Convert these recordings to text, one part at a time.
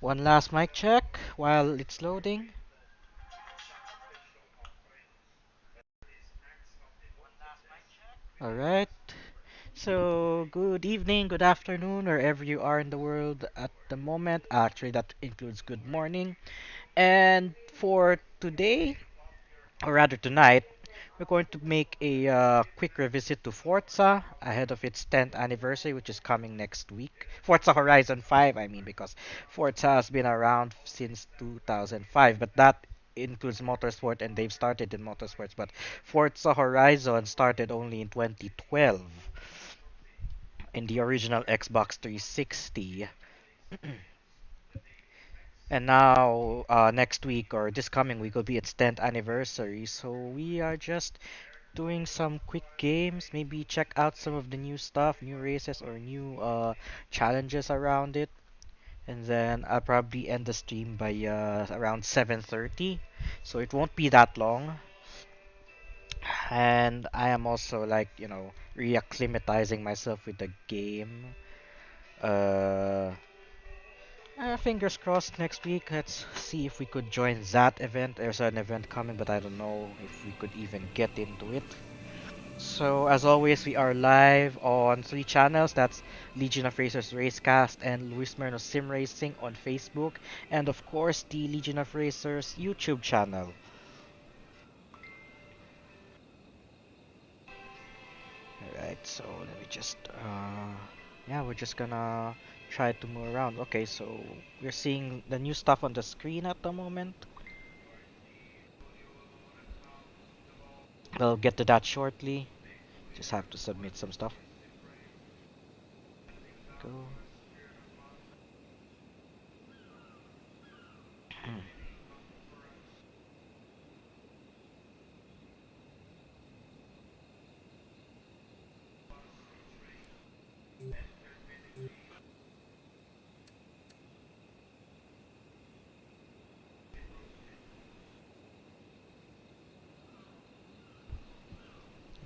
One last mic check while it's loading. Alright. So, good evening, good afternoon, wherever you are in the world at the moment. Actually, that includes good morning. And for today, or rather tonight, we're going to make a quick revisit to Forza ahead of its 10th anniversary, which is coming next week. Forza Horizon 5, I mean, because Forza has been around since 2005, but that includes motorsport, and they've started in motorsports. But Forza Horizon started only in 2012 in the original Xbox 360. And now, next week or this coming week will be its 10th anniversary. So we are just doing some quick games, maybe check out some of the new stuff, new races or new challenges around it. And then I'll probably end the stream by around 7:30. So it won't be that long. And I am also like, reacclimatizing myself with the game. Uh, Fingers crossed next week. Let's see if we could join that event. There's an event coming, but I don't know if we could even get into it. So, as always, we are live on three channels. That's Legion of Racers Racecast and Luis Moreno Sim Racing on Facebook. And of course, the Legion of Racers YouTube channel. Alright, so let me just, yeah, we're just gonna try to move around. Okay, so we're seeing the new stuff on the screen at the moment. We'll get to that shortly. Just have to submit some stuff. Go.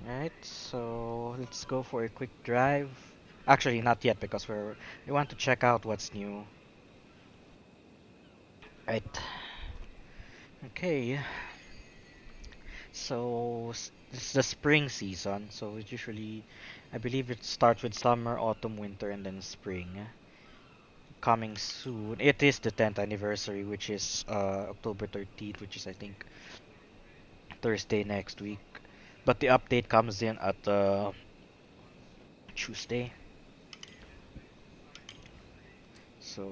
Right, so let's go for a quick drive. Actually, not yet because we want to check out what's new. Right. Okay. So it's the spring season. So it usually, I believe it starts with summer, autumn, winter, and then spring. Coming soon. It is the 10th anniversary, which is October 13th, which is I think Thursday next week. But the update comes in at Tuesday. So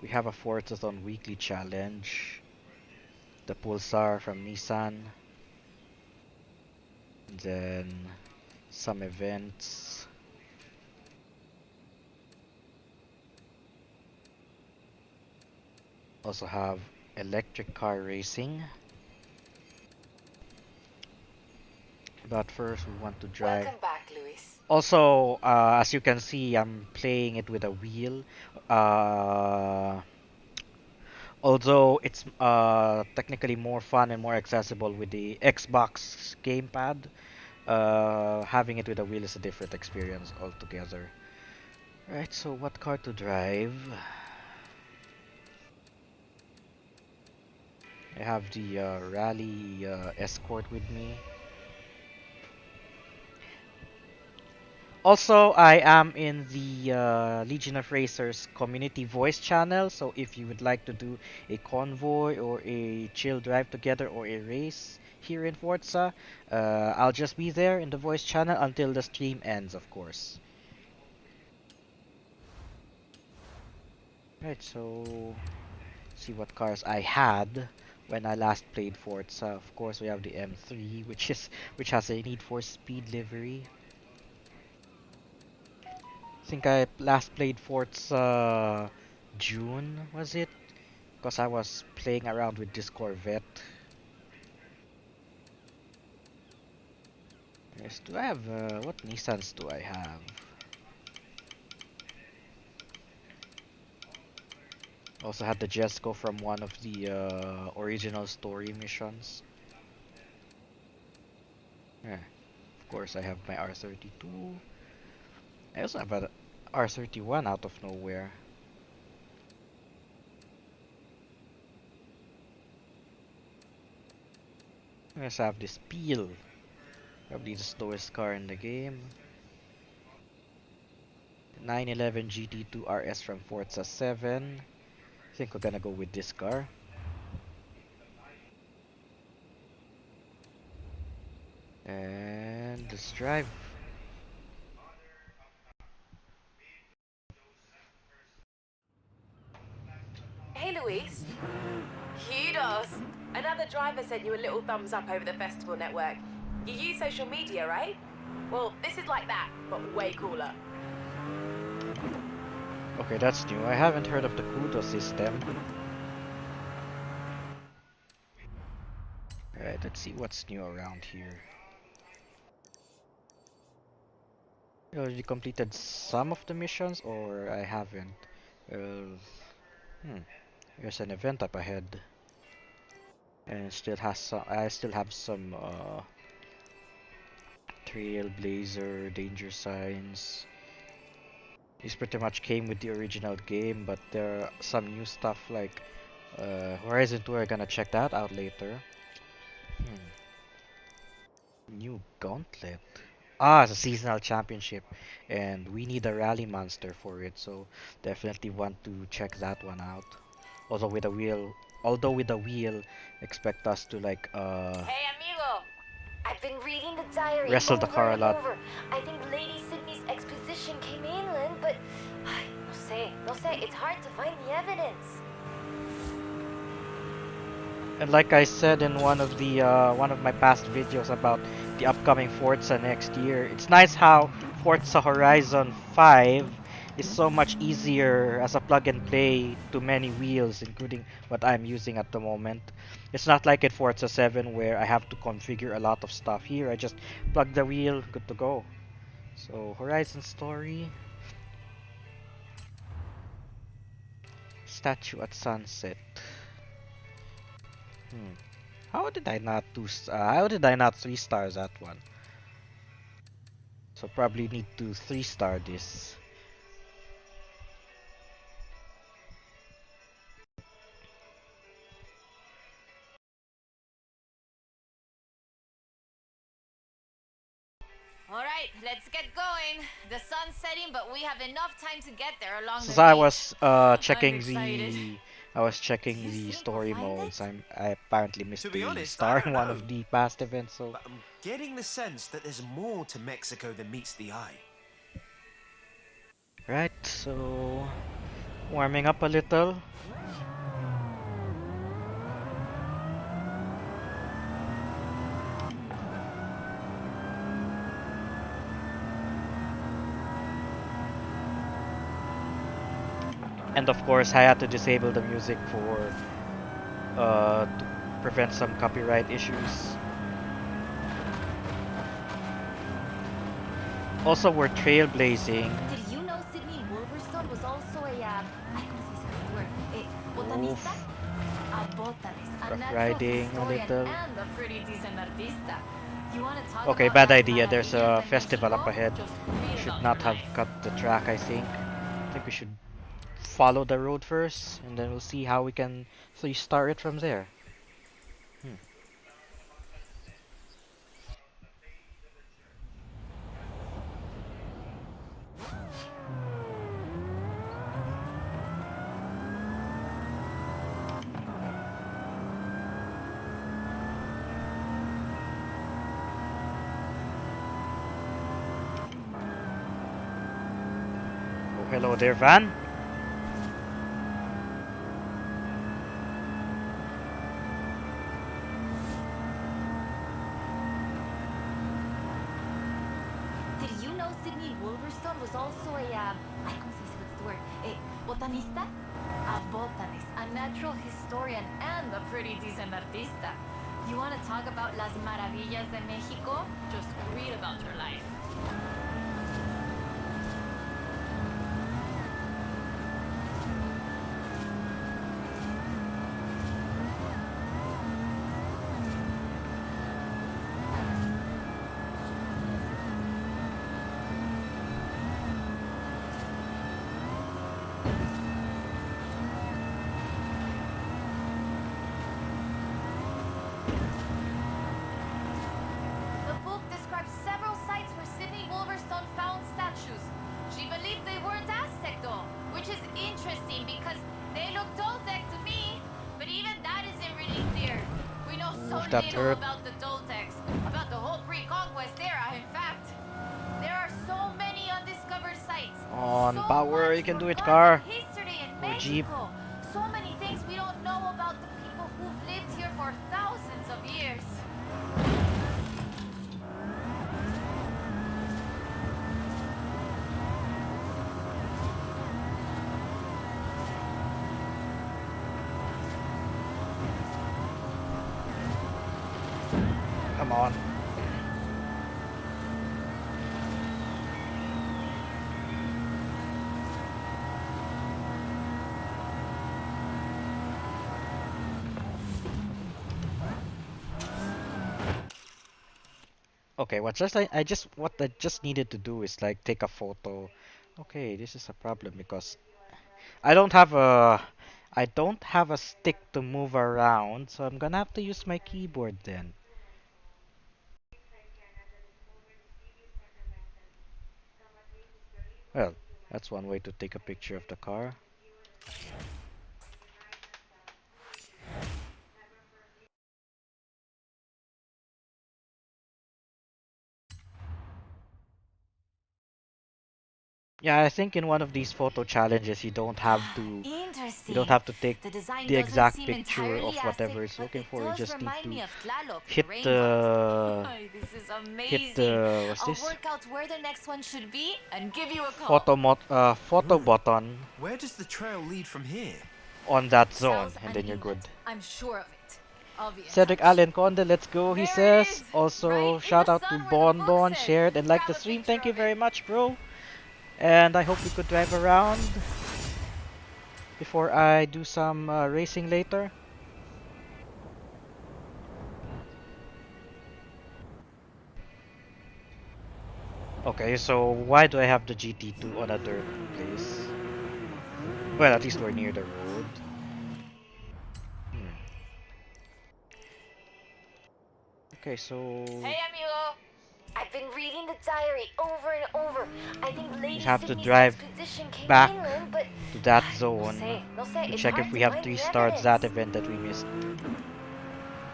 we have a Forzathon weekly challenge, the Pulsar from Nissan, then some events. Also have electric car racing. But first we want to drive. Welcome back, Luis. Also, as you can see, I'm playing it with a wheel. Uh, Although it's technically more fun and more accessible with the Xbox gamepad, having it with a wheel is a different experience altogether. Right, so what car to drive? I have the Rally Escort with me. Also, I am in the Legion of Racers community voice channel, so if you would like to do a convoy or a chill drive together or a race here in Forza, I'll just be there in the voice channel until the stream ends, of course. Right, so see what cars I had when I last played Forza. Of course, we have the M3, which has a Need for Speed livery. I think I last played Forza June, was it? Because I was playing around with this Corvette. Yes, do I have, what Nissans do I have? Also had the Jesco from one of the original story missions. Yeah, of course I have my R32. I also have a R31 out of nowhere. Let's have this Peel. Probably the slowest car in the game. 911 GT2 RS from Forza 7. I think we're gonna go with this car. And let's drive. Hey, Louise. Kudos. Another driver sent you a little thumbs up over the festival network. You use social media, right? Well, this is like that, but way cooler. Okay, that's new. I haven't heard of the Kudo system. Alright, let's see what's new around here. I already completed some of the missions, or I haven't. Well, hmm. There's an event up ahead, and it still has some. I still have some Trailblazer, Danger Signs. These pretty much came with the original game, but there are some new stuff like Horizon 2. I'm gonna check that out later. Hmm. New Gauntlet. Ah, it's a seasonal championship, and we need a rally monster for it, so definitely want to check that one out. Also with a wheel, although with a wheel, expect us to like Hey, amigo. I've been reading the diary wrestle the over car a and lot. over. I think Lady Sydney's expedition came inland, but no sé, it's hard to find the evidence. And like I said in one of my past videos about the upcoming Forza next year, it's nice how Forza Horizon 5 is so much easier as a plug and play to many wheels, including what I'm using at the moment. It's not like in Forza 7 where I have to configure a lot of stuff. Here, I just plug the wheel, good to go. So Horizon story, statue at sunset. Hmm. How did I not 3 stars that one? So probably need to 3 star this. All right, let's get going. The sun's setting, but we have enough time to get there along the Since beach. I'm checking excited. I was checking Do you the think we'll story find modes. it? I apparently missed To be the honest, I star in don't one know. of the past events, so But I'm getting the sense that there's more to Mexico than meets the eye. right, so warming up a little. And of course I had to disable the music for to prevent some copyright issues. Also we're trailblazing. Did you know Sydney Wolverstone was also ay, ¿cómo se dice este word? Botanista? Oof. A botanist, a Rough natural riding a historian, little. And a pretty decent artista. You want to talk Okay, about bad Las idea. There's Maravillas a de festival up Mexico? ahead. Just read Should about not your have life. cut the track, I think. I think we should follow the road first, and then we'll see how we can 3 star it from there. Hmm. Oh, hello there, Van. Did you know Sydney Wolverstone was also ay, ¿cómo se dice what's the word? Botanista? A botanist, a natural historian, and a pretty decent artista. You want to talk about Las Maravillas de Mexico? Just read about your life. if that little hurt. about the Toltecs, about the whole pre-conquest era, in fact. There are so many undiscovered sites, On so power, much you can do it, forgotten car. history in Or jeep. Mexico, so many things we don't know about the people who've lived here for thousands of years. Come on. Okay, what I just needed to do is like take a photo. Okay, this is a problem because I don't have a I don't have a stick to move around, so I'm gonna have to use my keyboard then. Well, that's one way to take a picture of the car. Yeah, I think in one of these photo challenges you don't Interesting. have to take The design the doesn't exact seem picture entirely of Aztec, whatever it's but looking it for. You does just need remind to me of Tlaloc, the hit rain god. the This is hit amazing. the what's I'll this? work out where the next one should be and give you a call. Photo Ooh. button Where does the trail lead from here? on that zone, South and and then you're good. inland. I'm sure of it. I'll be in Cedric touch. Allen Conde, let's go, he There it says. is! Right Also, in the shout out to sun where the Bon book Bon, said. shared and liked Grab the a stream. picture Thank you of very it. much, bro. And I hope we could drive around before I do some racing later. Okay, so why do I have the GT2 on a dirt place? Well, at least we're near the road. Hmm. Okay, so Hey, amigo! I've been reading the diary over and over. I think we Lady have to Sydney's drive expedition came back inland, but to that no zone say, no say. to It's check if hard we to have find three the stars that evidence. event that we missed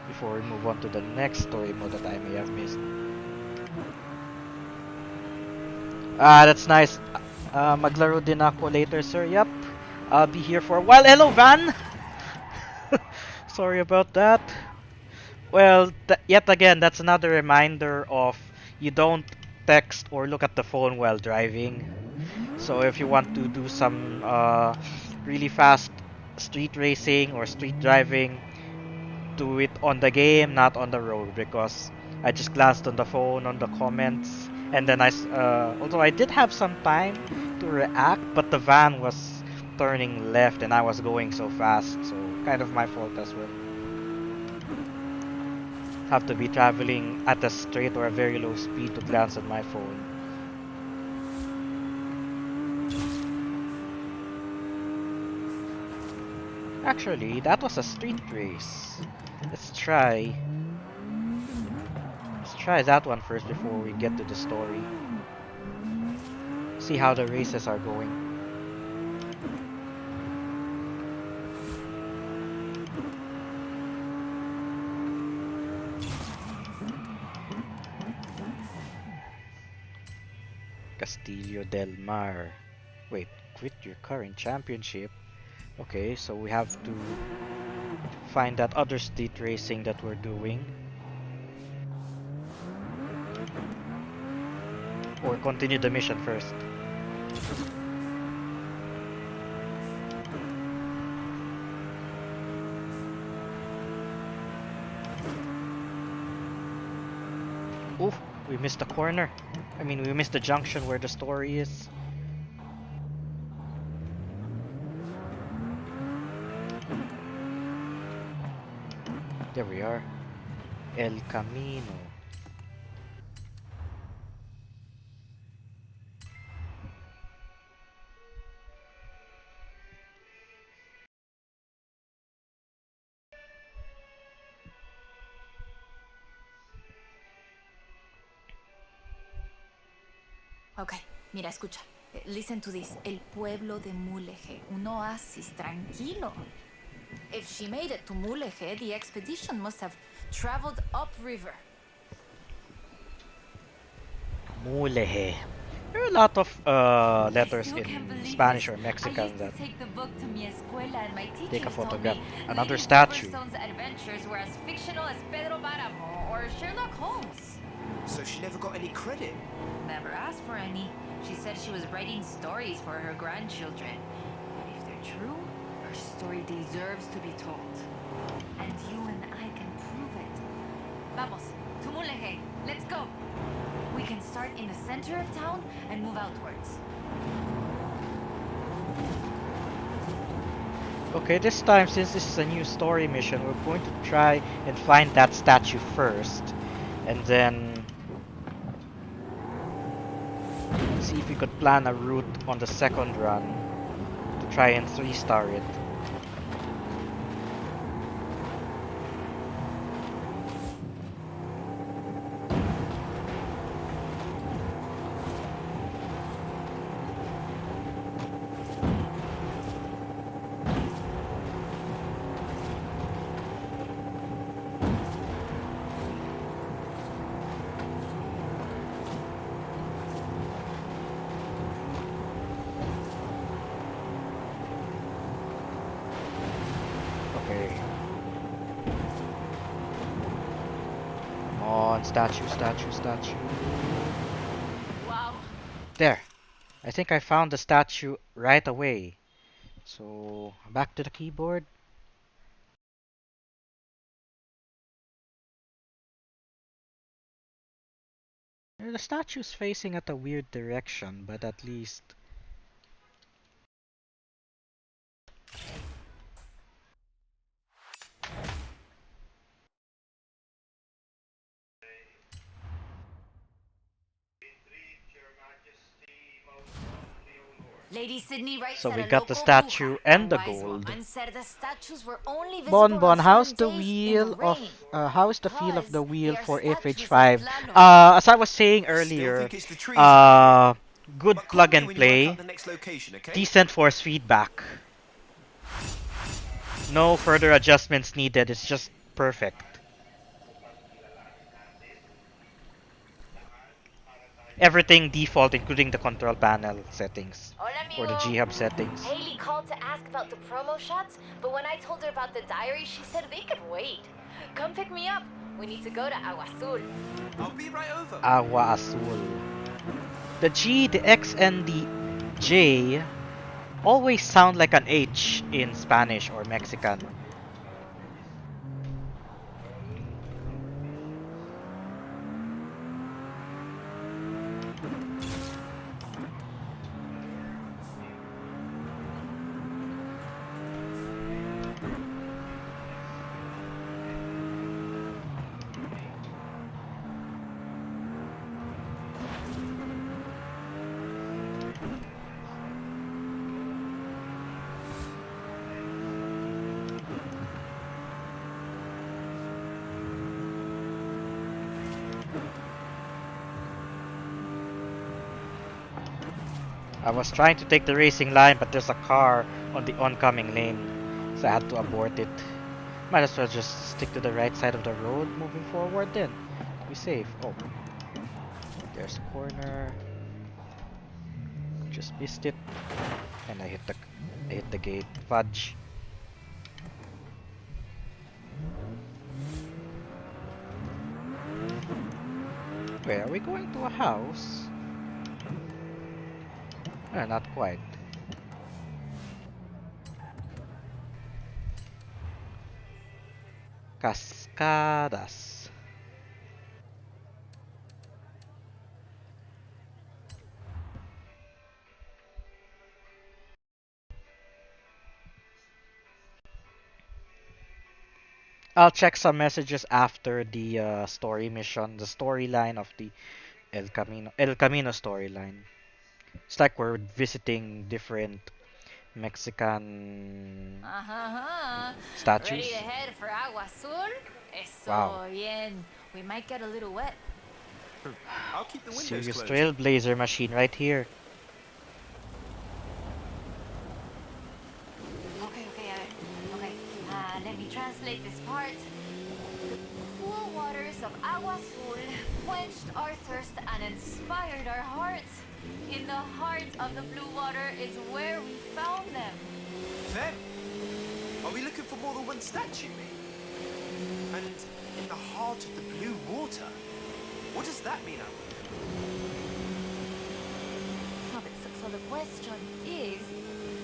before we move on to the next story mode that I may have missed. Ah, that's nice. Maglaro din ako later, sir. Yep. I'll be here for a while. Hello, Van! Sorry about that. Well, yet again, that's another reminder of you don't text or look at the phone while driving. So if you want to do some really fast street racing or street driving, do it on the game, not on the road, because I just glanced on the phone on the comments, and then although I did have some time to react, but the van was turning left and I was going so fast, so kind of my fault as well. Have to be traveling at a straight or a very low speed to glance at my phone. Actually, that was a street race. Let's try. Let's try that one first before we get to the story. See how the races are going. Castillo del Mar. Wait, quit your current championship. Okay, so we have to find that other street racing that we're doing. Or continue the mission first. Ooh, we missed the corner. I mean, we missed the junction where the story is. There we are. El Camino. Okay, mira, escucha. Listen to this. El pueblo de Mulegé, un oasis tranquilo. If she made it to Mulegé, the expedition must have traveled upriver. Mulehe. There are a lot of I letters still can't in believe Spanish this. or I Mexican used to that take the book to mi escuela and my take a teachers told photograph. me Another Lady statue. Silverstone's adventures were as fictional as Pedro Páramo or Sherlock Holmes. So she never got any credit. Never asked for any. She said she was writing stories for her grandchildren. But if they're true, her story deserves to be told. And you and I can prove it. Vamos, to Mulegé. Let's go. We can start in the center of town and move outwards. Okay, this time, since this is a new story mission, we're going to try and find that statue first. And then see if we could plan a route on the second run to try and 3-star it. Okay. Come on, statue, statue, statue. Wow. There. I think I found the statue right away. So, back to the keyboard. The statue's facing at a weird direction, but at least... Lady Sydney writes So at we a got the local statue bruja, and a the wise gold. woman said the statues were only Bon visible Bon, on how's certain the days in the wheel of rain how is the feel of the because wheel they are for statues of FH5? Tlaloc. As I was saying I still earlier, think it's the trees that need it. good But call plug me and when you work out play, the next location, okay? decent force feedback. No further adjustments needed. It's just perfect. Everything default, including the control panel settings Hola, or the amigo. G-Hub settings. Haley called to ask about the promo shots, but when I told her about the diary, she said they could wait. Come pick me up. We need to go to Agua Azul. I'll be right over. Agua Azul. The G, the X, and the J always sound like an H in Spanish or Mexican. I was trying to take the racing line, but there's a car on the oncoming lane, so I had to abort it. Might as well just stick to the right side of the road moving forward then. Be safe. Oh, there's a corner. Just missed it, and I hit the gate. Fudge. Wait, are we going to a house? Not quite. Cascadas. I'll check some messages after the story mission, the storyline of the El Camino storyline. It's like we're visiting different Mexican Ready to statues. head for Agua Azul? Wow. Eso bien. We might get a little wet. I'll keep the windows Serious closed. trailblazer machine right here. Okay, okay, let me translate this part. cool waters of Agua Azul quenched our thirst and inspired our hearts. In the heart of the blue water is where we found them. Them? Are we looking for more than one statue, mate? And in the heart of the blue water? What does that mean, Alan? So the question is,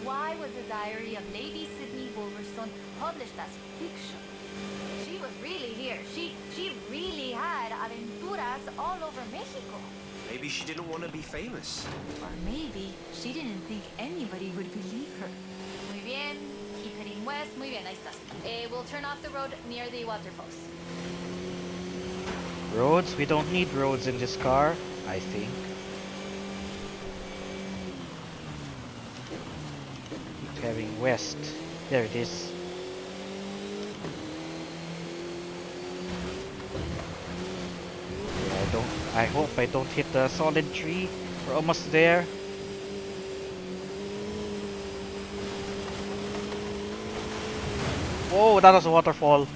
why was the diary of Lady Sydney Wolverstone published as fiction? She was really here. She really had aventuras all over Mexico. Maybe she didn't want to be famous. Or maybe she didn't think anybody would believe her. Muy bien. Keep heading west. Muy bien, ahí estás. We'll turn off the road near the waterfalls. Roads? We don't need roads in this car, I think. Keep heading west. There it is. Yeah, I hope I don't hit the solid tree. We're almost there. Whoa, that was a waterfall.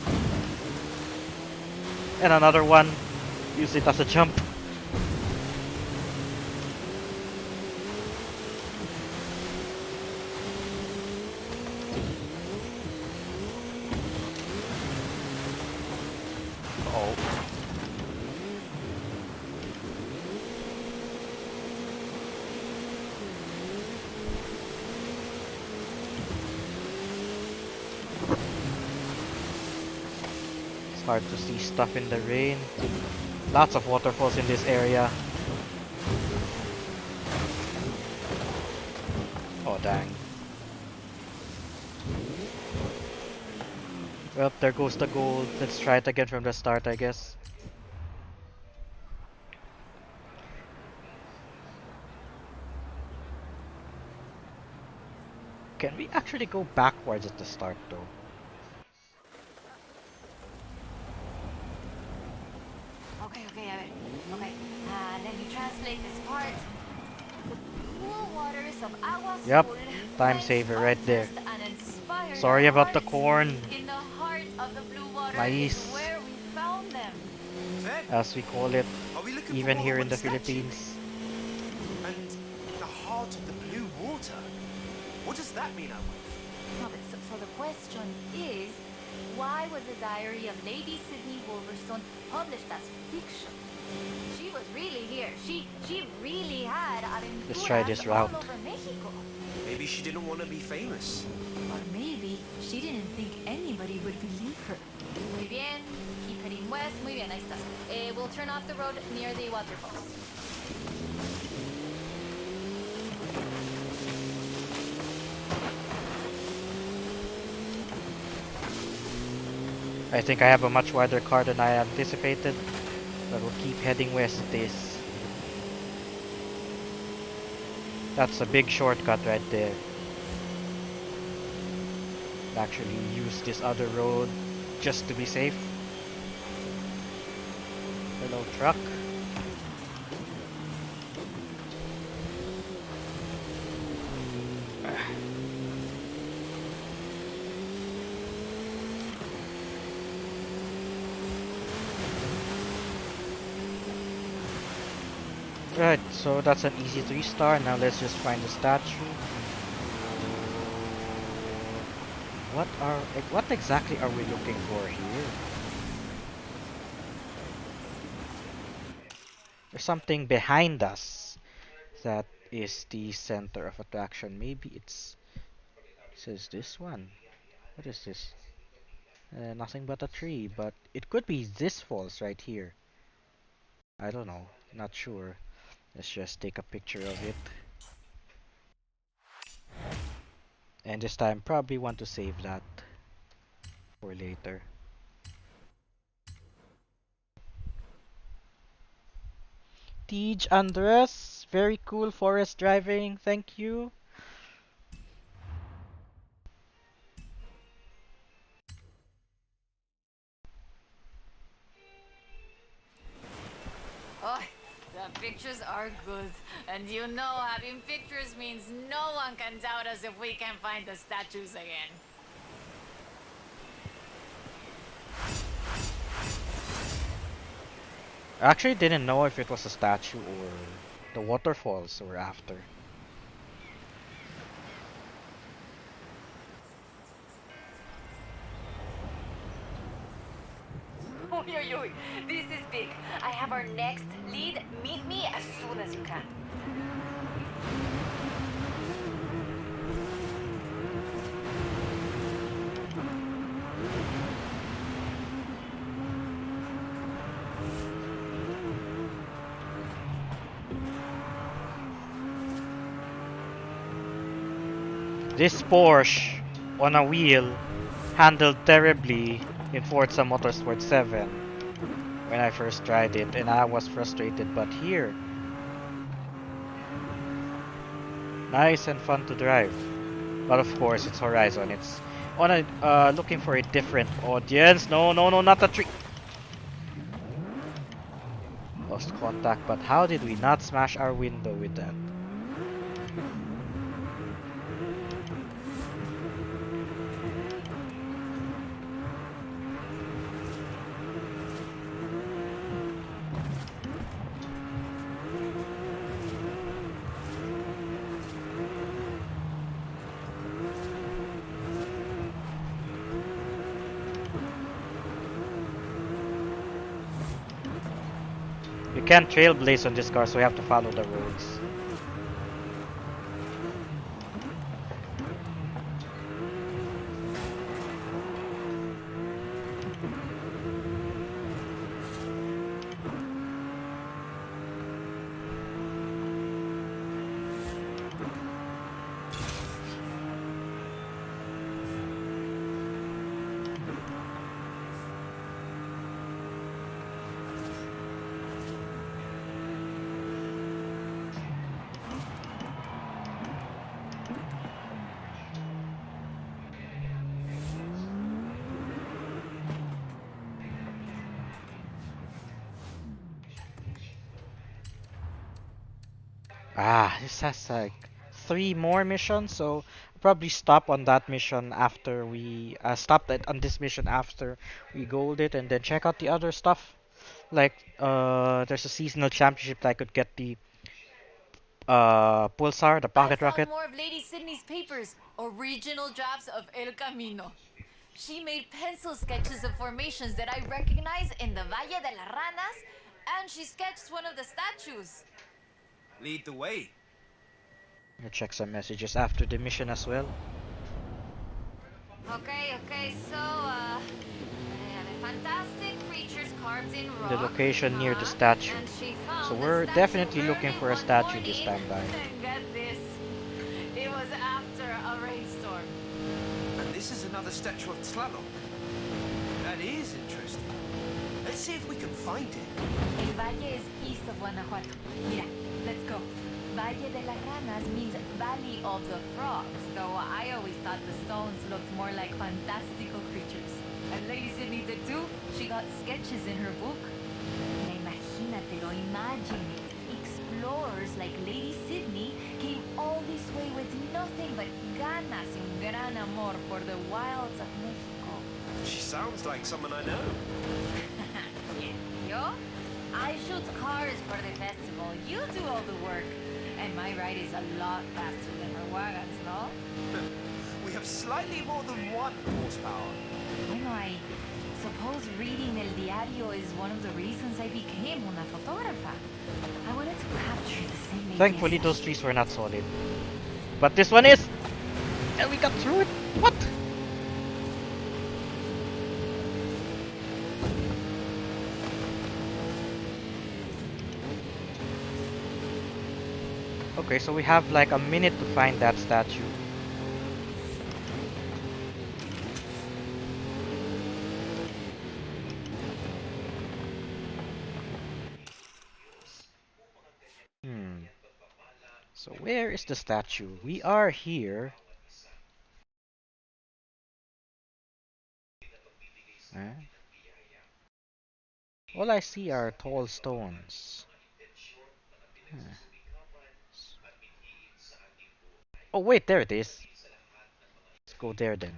And another one. Use it as a jump. Oh. It's hard to see stuff in the rain. Lots of waterfalls in this area. Oh dang. Well, there goes the gold. Let's try it again from the start, I guess. Can we actually go backwards at the start though? Okay, a ver. Okay, let me translate this part. The cool waters of Agua Azul Yep, time quenched saver our right there. thirst and inspired Sorry our about the hearts. corn, In the heart of the blue water Mais. is where we found them. Them? as we call it, Are we looking even for more here than in the one statue, Philippines. mate? And in the heart of the blue water? What does that mean, Alan? So the question is, why was the diary of Lady Sydney Wolverstone published as fiction? She was really here. She really had aventuras Let's try this route. all over Mexico. Maybe she didn't want to be famous. Or maybe she didn't think anybody would believe her. Muy bien. Keep heading west. Muy bien, ahí estás. We'll turn off the road near the waterfalls. I think I have a much wider car than I anticipated, but we'll keep heading west with this. That's a big shortcut right there. Actually use this other road just to be safe. Hello, truck. Right, so that's an easy 3-star. Now let's just find the statue. What exactly are we looking for here? There's something behind us that is the center of attraction. Maybe it says this one. What is this? Nothing but a tree, but it could be this falls right here. I don't know, not sure. Let's just take a picture of it. And this time probably want to save that for later. Tej Andres, very cool forest driving, thank you. Oh, the pictures are good. And you know having pictures means no one can doubt us if we can find the statues again. I actually didn't know if it was a statue or the waterfalls we're after. Oi, oi, oi. This is big. I have our next lead. Meet me as soon as you can. This Porsche on a wheel handled terribly in Forza Motorsport 7 when I first tried it, and I was frustrated, but here, nice and fun to drive. But of course, it's Horizon. It's on a looking for a different audience. No, no, no, not a tree. Lost contact, but how did we not smash our window with that? You can't trailblaze on this car, so we have to follow the roads. Ah, this has like three more missions, so I'll probably stop on that mission after we stopped it on this mission after we gold it, and then check out the other stuff. Like there's a seasonal championship that I could get the pulsar, the I pocket found rocket. more of Lady Sydney's papers, original drafts of El Camino. She made pencil sketches of formations that I recognize in the Valle de las Ranas, and she sketched one of the statues. Lead the way. I'll check some messages after the mission as well. Okay, so, they have a fantastic creatures carved in The rock, location near the statue. and she So found the we're statue definitely looking burning for a one statue this morning. time by. And get this, it was after a rainstorm. And this is another statue of Tlaloc. That is interesting. Let's see if we can find it. El Valle is east of Guanajuato. Mira, let's go. Valle de las Ranas means Valley of the Frogs, though I always thought the stones looked more like fantastical creatures. And Lady Sydney did too. She got sketches in her book. Now imagínatelo, imagine it. Explorers like Lady Sydney came all this way with nothing but ganas y un gran amor for the wilds of Mexico. She sounds like someone I know. Yeah. Yo? I shoot cars for the festival. You do all the work. And my ride is a lot faster than her wagons, no? We have slightly more than 1 horsepower. Bueno, I suppose reading El Diario is one of the reasons I became una fotógrafa. I wanted to capture the same Thankfully, those trees were not solid. But this one is! And we got through it! What? Okay, so we have like a minute to find that statue. Hmm. So where is the statue? We are here. Eh? All I see are tall stones. Huh. Oh wait, there it is. Let's go there then.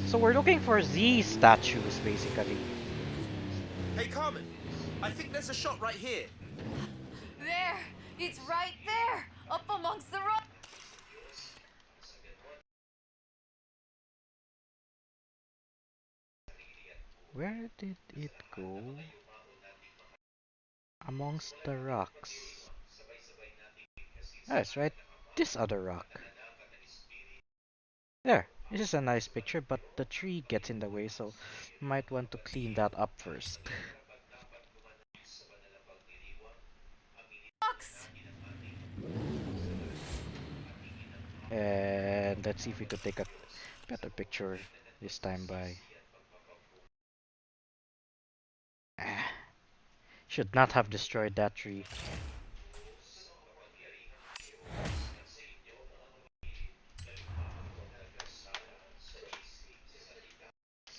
So we're looking for these statues, basically. Hey, Carmen, I think there's a shot right here. There! It's right there! Up amongst the rocks! Where did it go? Amongst the rocks. That's right. This other rock. There. This is a nice picture, but the tree gets in the way, so might want to clean that up first. And let's see if we could take a better picture this time by. Ah, should not have destroyed that tree.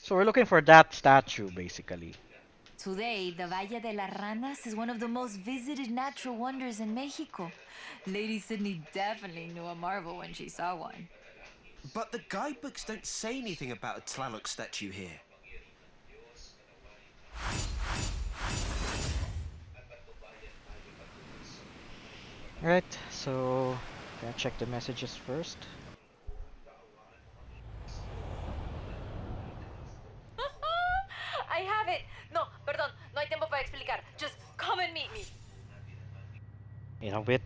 So we're looking for that statue, basically. Today, the Valle de las Ranas is one of the most visited natural wonders in Mexico. Lady Sydney definitely knew a marvel when she saw one. But the guidebooks don't say anything about a Tlaloc statue here. Right, so gonna check the messages first. I have it. No, perdón, no hay tiempo para explicar. Just come and meet me. In a bit.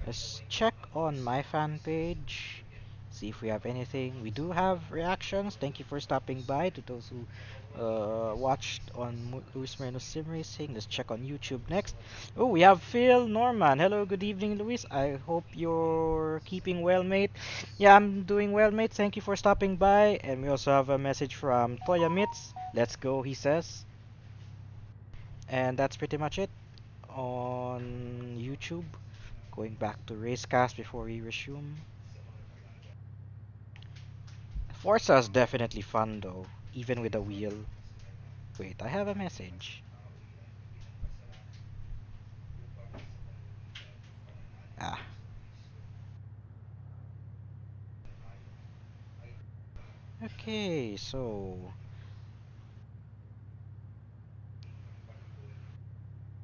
Let's check on my fan page. See if we have anything. We do have reactions. Thank you for stopping by to those who watched on Luis Moreno's Sim Racing. Let's check on YouTube next. Oh, we have Phil Norman. Hello, good evening, Luis. I hope you're keeping well, mate. Yeah, I'm doing well, mate. Thank you for stopping by. And we also have a message from Toya Mitz. Let's go, he says. And that's pretty much it on YouTube. Going back to Racecast before we resume. Forza is definitely fun though, even with a wheel. Wait, I have a message. Ah, okay, so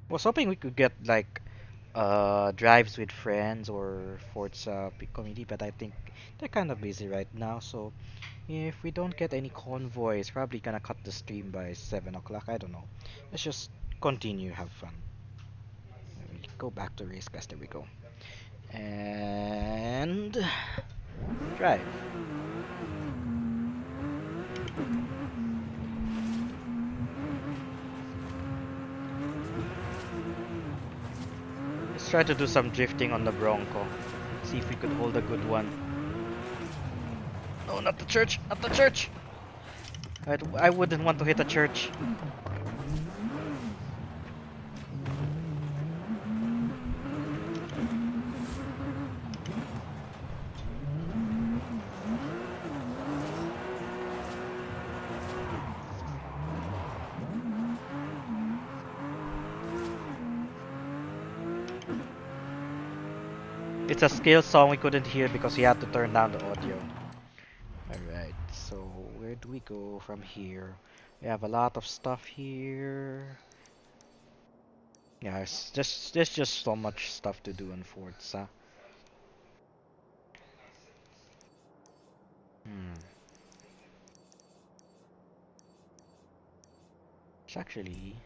was hoping we could get like drives with friends or Forza community, but I think they're kind of busy right now. So if we don't get any convoys, probably gonna cut the stream by 7 o'clock. I don't know. Let's just continue, have fun. Let me go back to Racecast. There we go. And drive. Let's try to do some drifting on the Bronco. See if we could hold a good one. No, not the church! Not the church! I wouldn't want to hit a church. It's a skill song we couldn't hear because we had to turn down the audio. Alright, so where do we go from here? We have a lot of stuff here. Yeah, there's just so much stuff to do in Forza. Hmm. Let's actually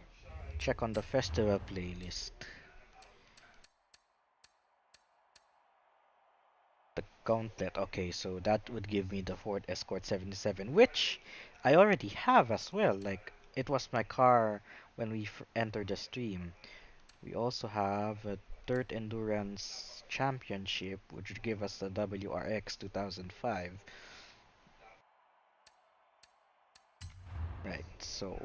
check on the festival playlist. The Gauntlet. Okay, so that would give me the Ford Escort 77, which I already have as well. Like, it was my car when we entered the stream. We also have a Dirt Endurance Championship, which would give us the WRX 2005. Right, so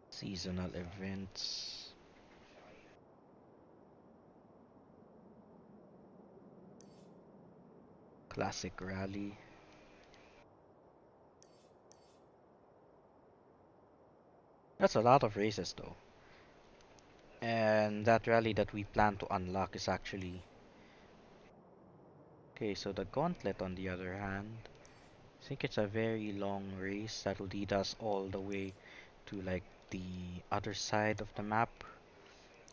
seasonal events. Classic rally. That's a lot of races though. And that rally that we plan to unlock is actually... Okay, so the gauntlet on the other hand, I think it's a very long race that will lead us all the way to like the other side of the map.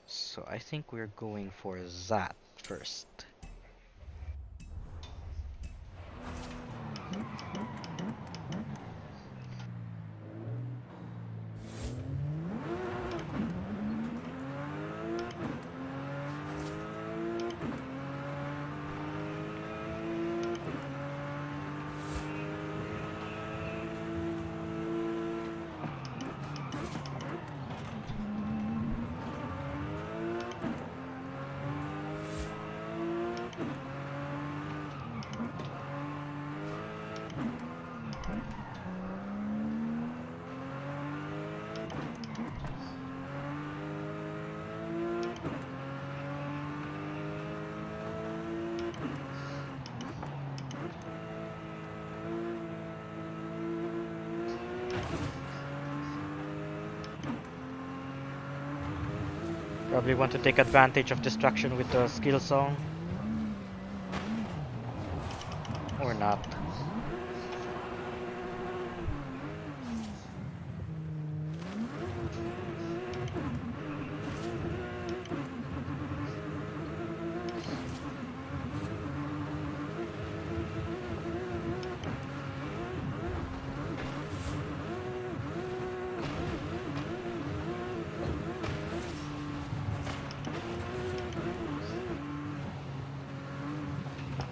So I think we're going for that first. Probably want to take advantage of destruction with the skill song. Or not.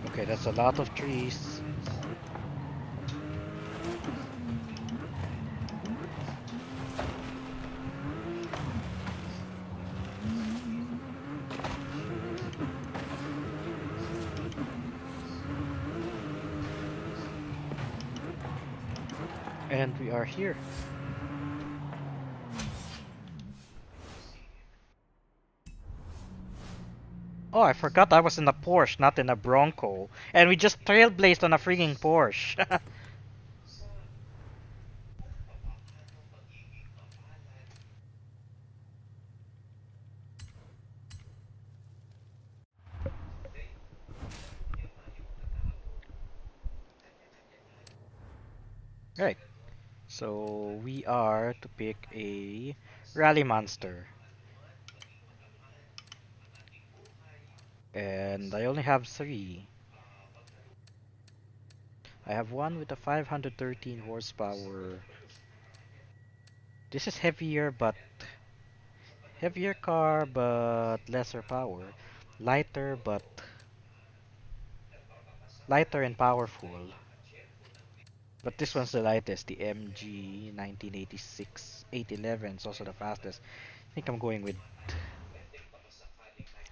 Okay, that's a lot of trees. And we are here. Oh, I forgot I was in a Porsche, not in a Bronco. And we just trailblazed on a freaking Porsche. Right. So we are to pick a rally monster. And I only have 3. I have one with a 513 horsepower. This is heavier car but lesser power. Lighter but lighter and powerful. But this one's the lightest, the MG 1986 811 is also the fastest. I think I'm going with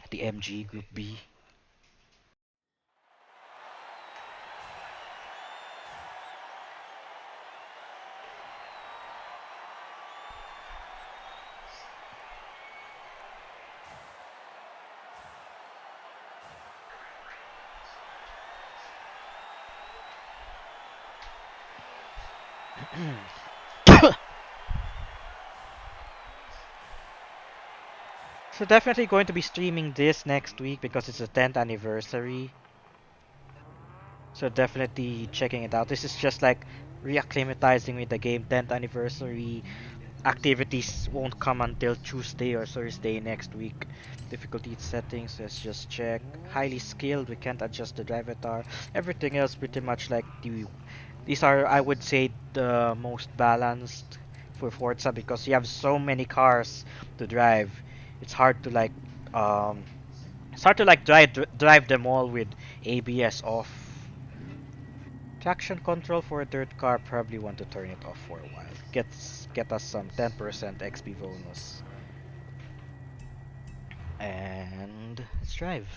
the MG Group B. So definitely going to be streaming this next week because it's the 10th anniversary. So definitely checking it out. This is just like reacclimatizing with the game. 10th anniversary activities won't come until Tuesday or Thursday next week. Difficulty settings, let's just check. Highly skilled, we can't adjust the drive avatar. Everything else pretty much like these are, I would say, the most balanced for Forza because you have so many cars to drive. It's hard to like um drive them all with ABS off. Traction control for a dirt car, probably want to turn it off for a while. Get us some 10% XP bonus. And let's drive.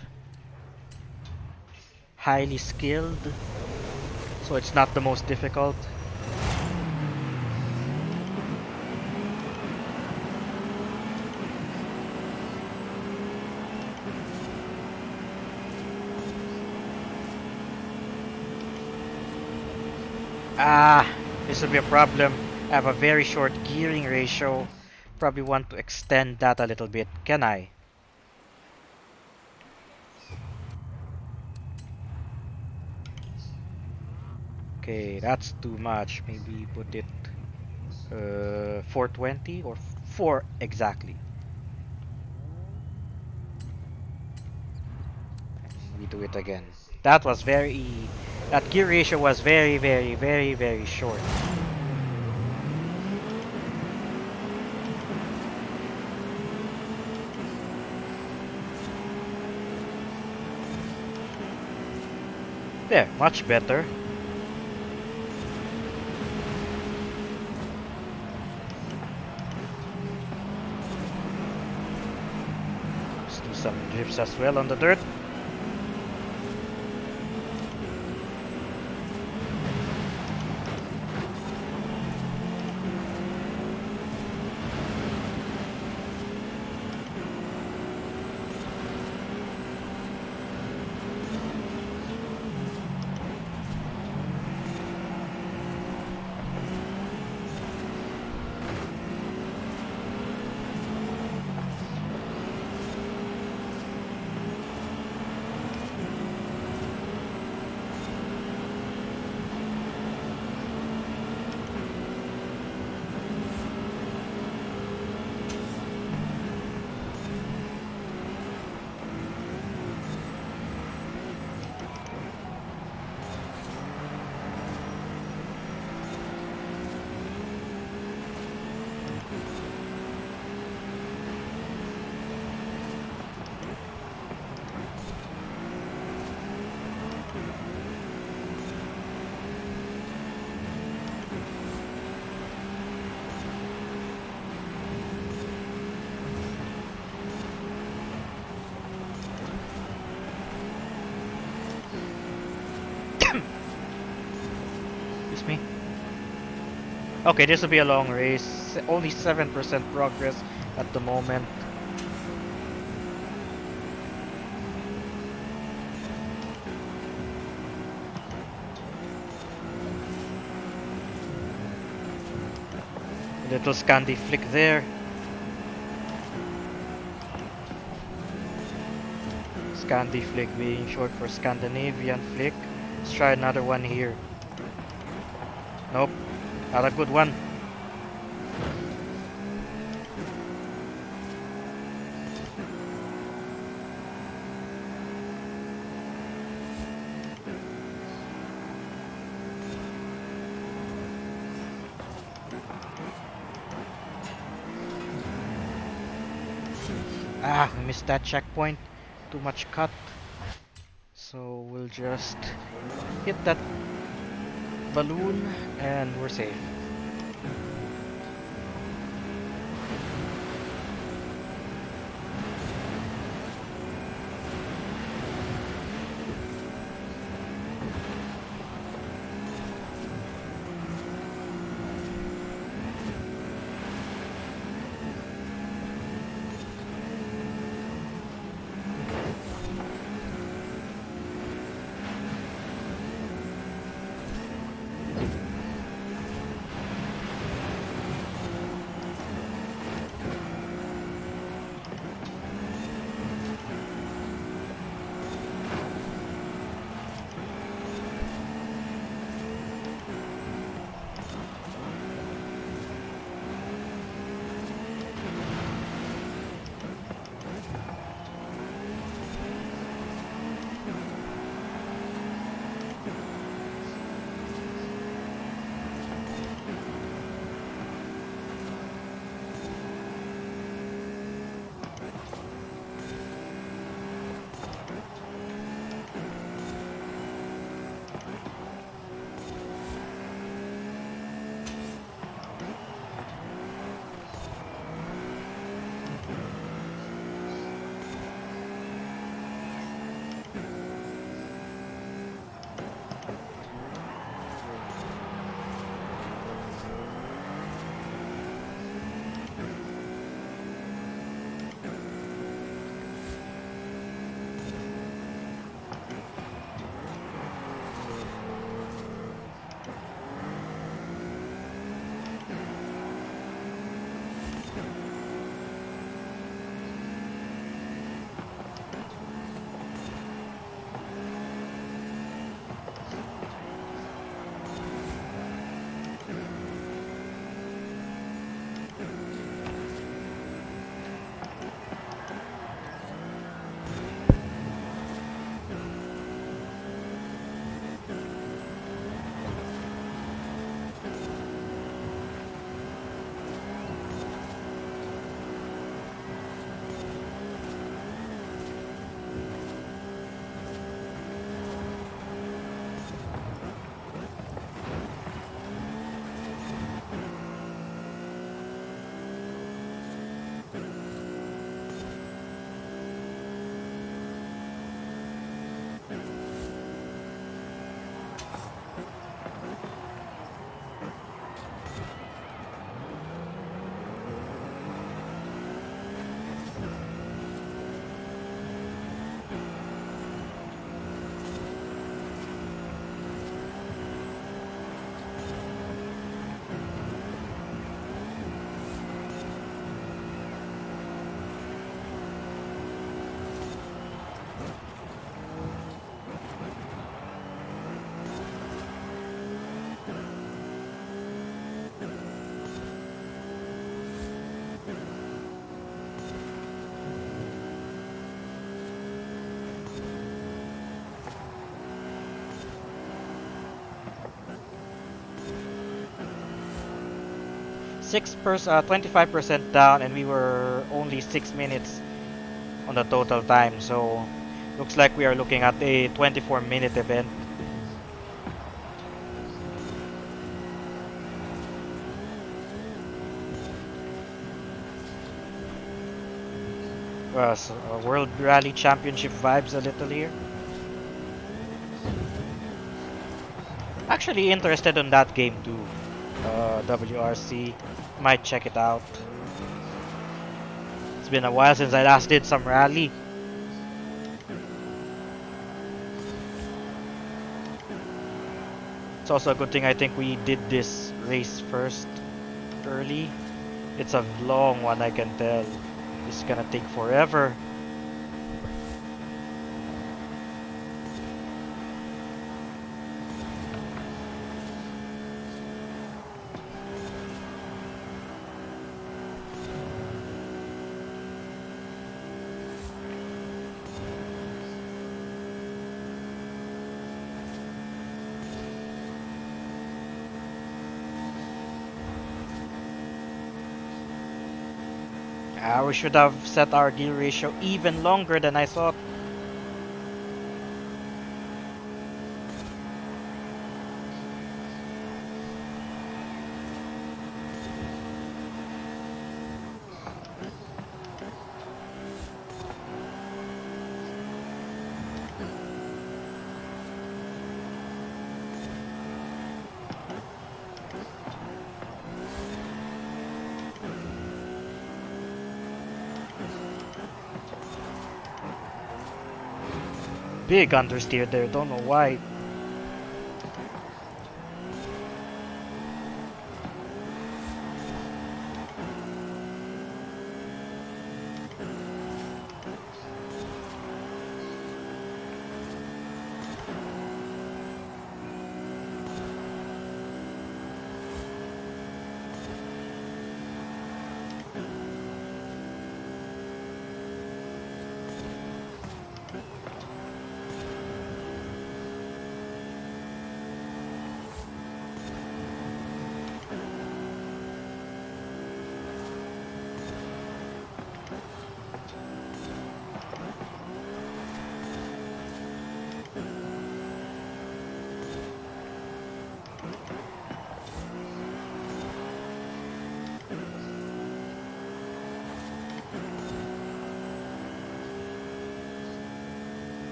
Highly skilled, so it's not the most difficult. Ah, this will be a problem. I have a very short gearing ratio. Probably want to extend that a little bit. Can I? Okay, that's too much. Maybe put it 420 or 4 exactly. And we do it again. That was very. That gear ratio was very, very, very, very short. There, much better. Let's do some drifts as well on the dirt. Excuse me. Okay, this will be a long race. Only 7% progress at the moment. Little Scandi flick there. Scandi flick being short for Scandinavian flick. Let's try another one here. Nope, not a good one. Ah, we missed that checkpoint. Too much cut. So we'll just hit that balloon and we're safe. 25% down, and we were only 6 minutes on the total time. So looks like we are looking at a 24-minute event. So, World Rally Championship vibes a little here. Actually interested in that game too. WRC. Might check it out. It's been a while since I last did some rally. It's also a good thing I think we did this race first early. It's a long one, I can tell. It's gonna take forever. We should have set our gear ratio even longer than I thought. Big understeer there, don't know why.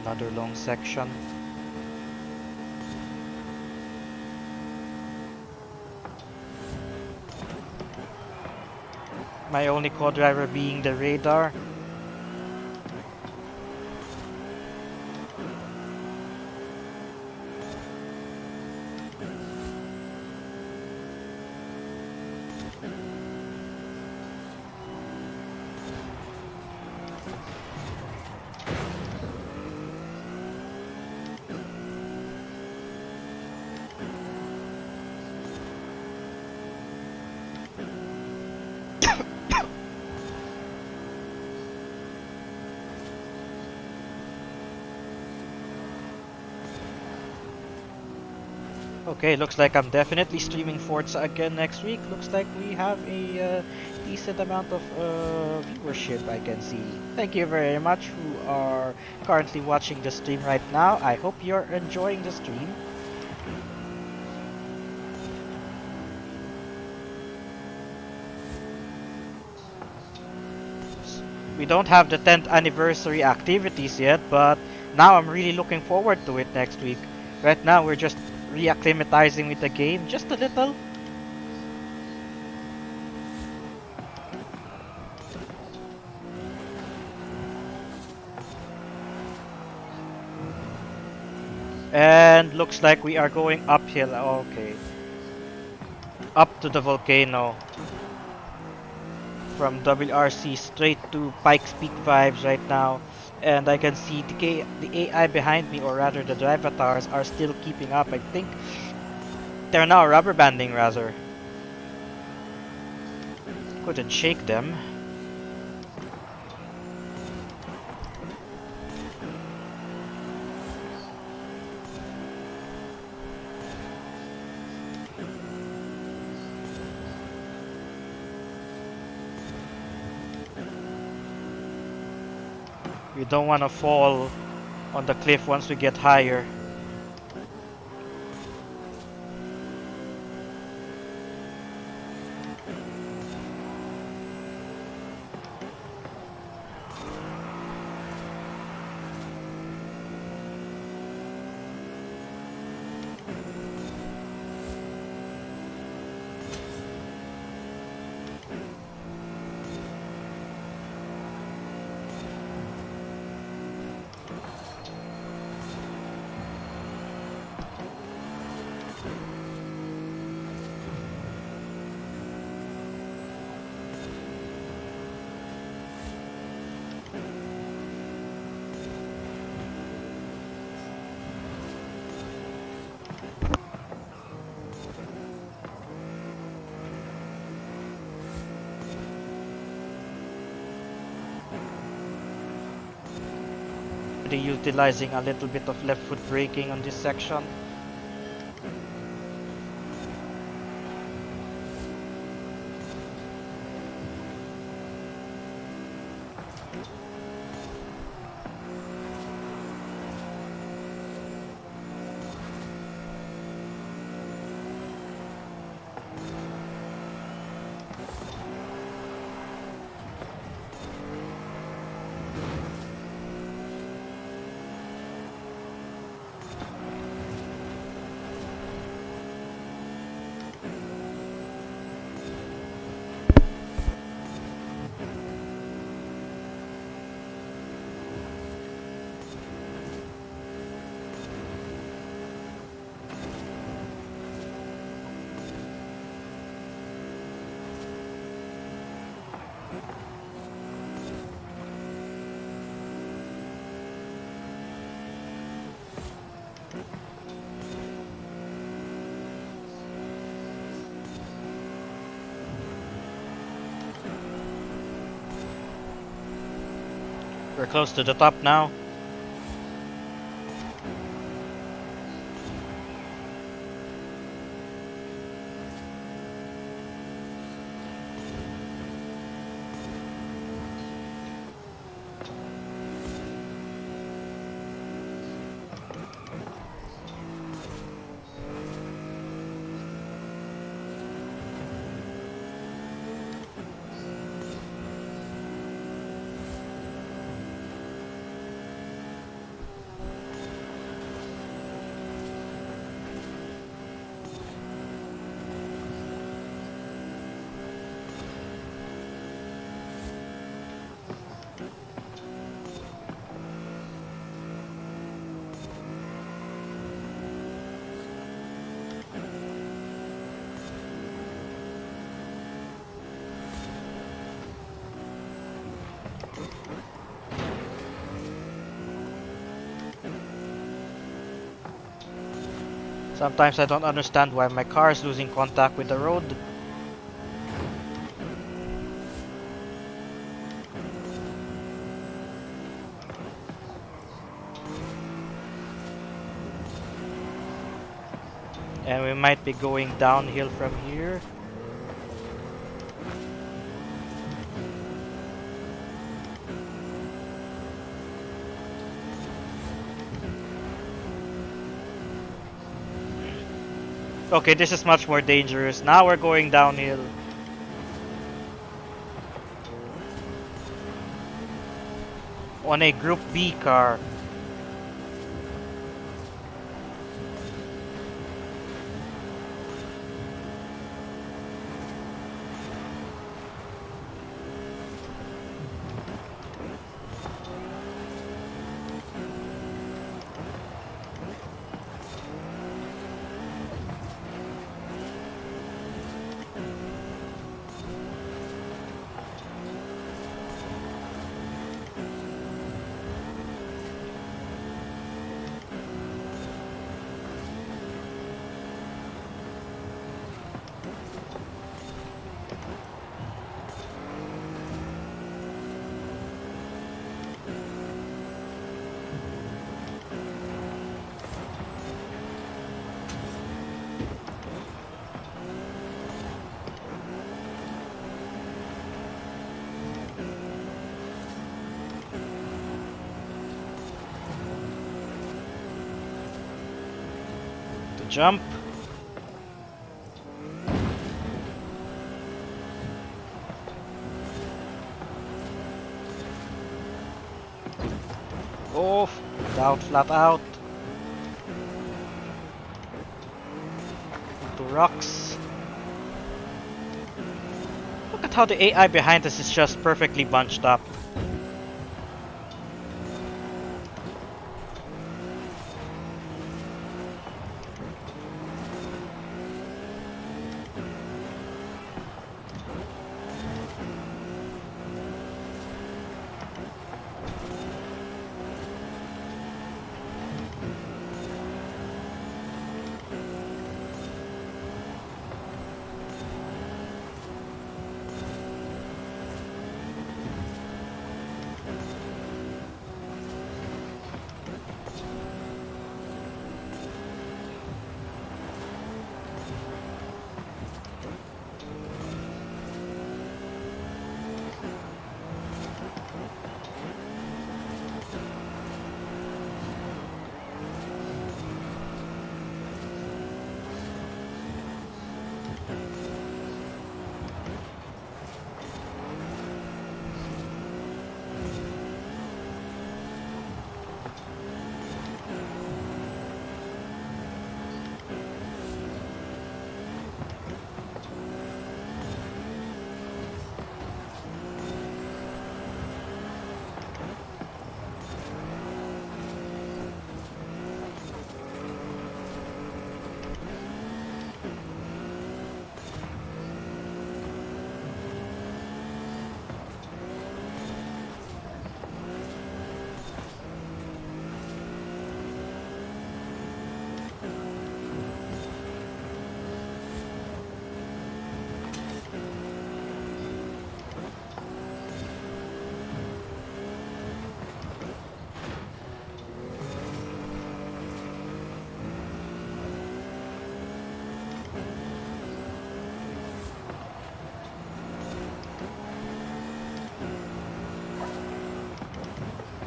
Another long section. My only co-driver being the radar. Okay, looks like I'm definitely streaming Forza again next week. Looks like we have a decent amount of viewership, I can see. Thank you very much who are currently watching the stream right now. I hope you're enjoying the stream. We don't have the 10th anniversary activities yet, but now I'm really looking forward to it next week. Right now we're just reacclimatizing with the game just a little. And looks like we are going uphill. Okay. Up to the volcano. From WRC straight to Pikes Peak vibes right now. And I can see the AI behind me, or rather the drive avatars, are still keeping up. I think they're now rubber banding rather. Couldn't shake them. We don't want to fall on the cliff once we get higher. Utilizing a little bit of left foot braking on this section. We're close to the top now. Sometimes I don't understand why my car is losing contact with the road. And we might be going downhill from here. Okay, this is much more dangerous. Now we're going downhill. On a Group B car. Jump. Oh, down, flat out. Into rocks. Look at how the AI behind us is just perfectly bunched up.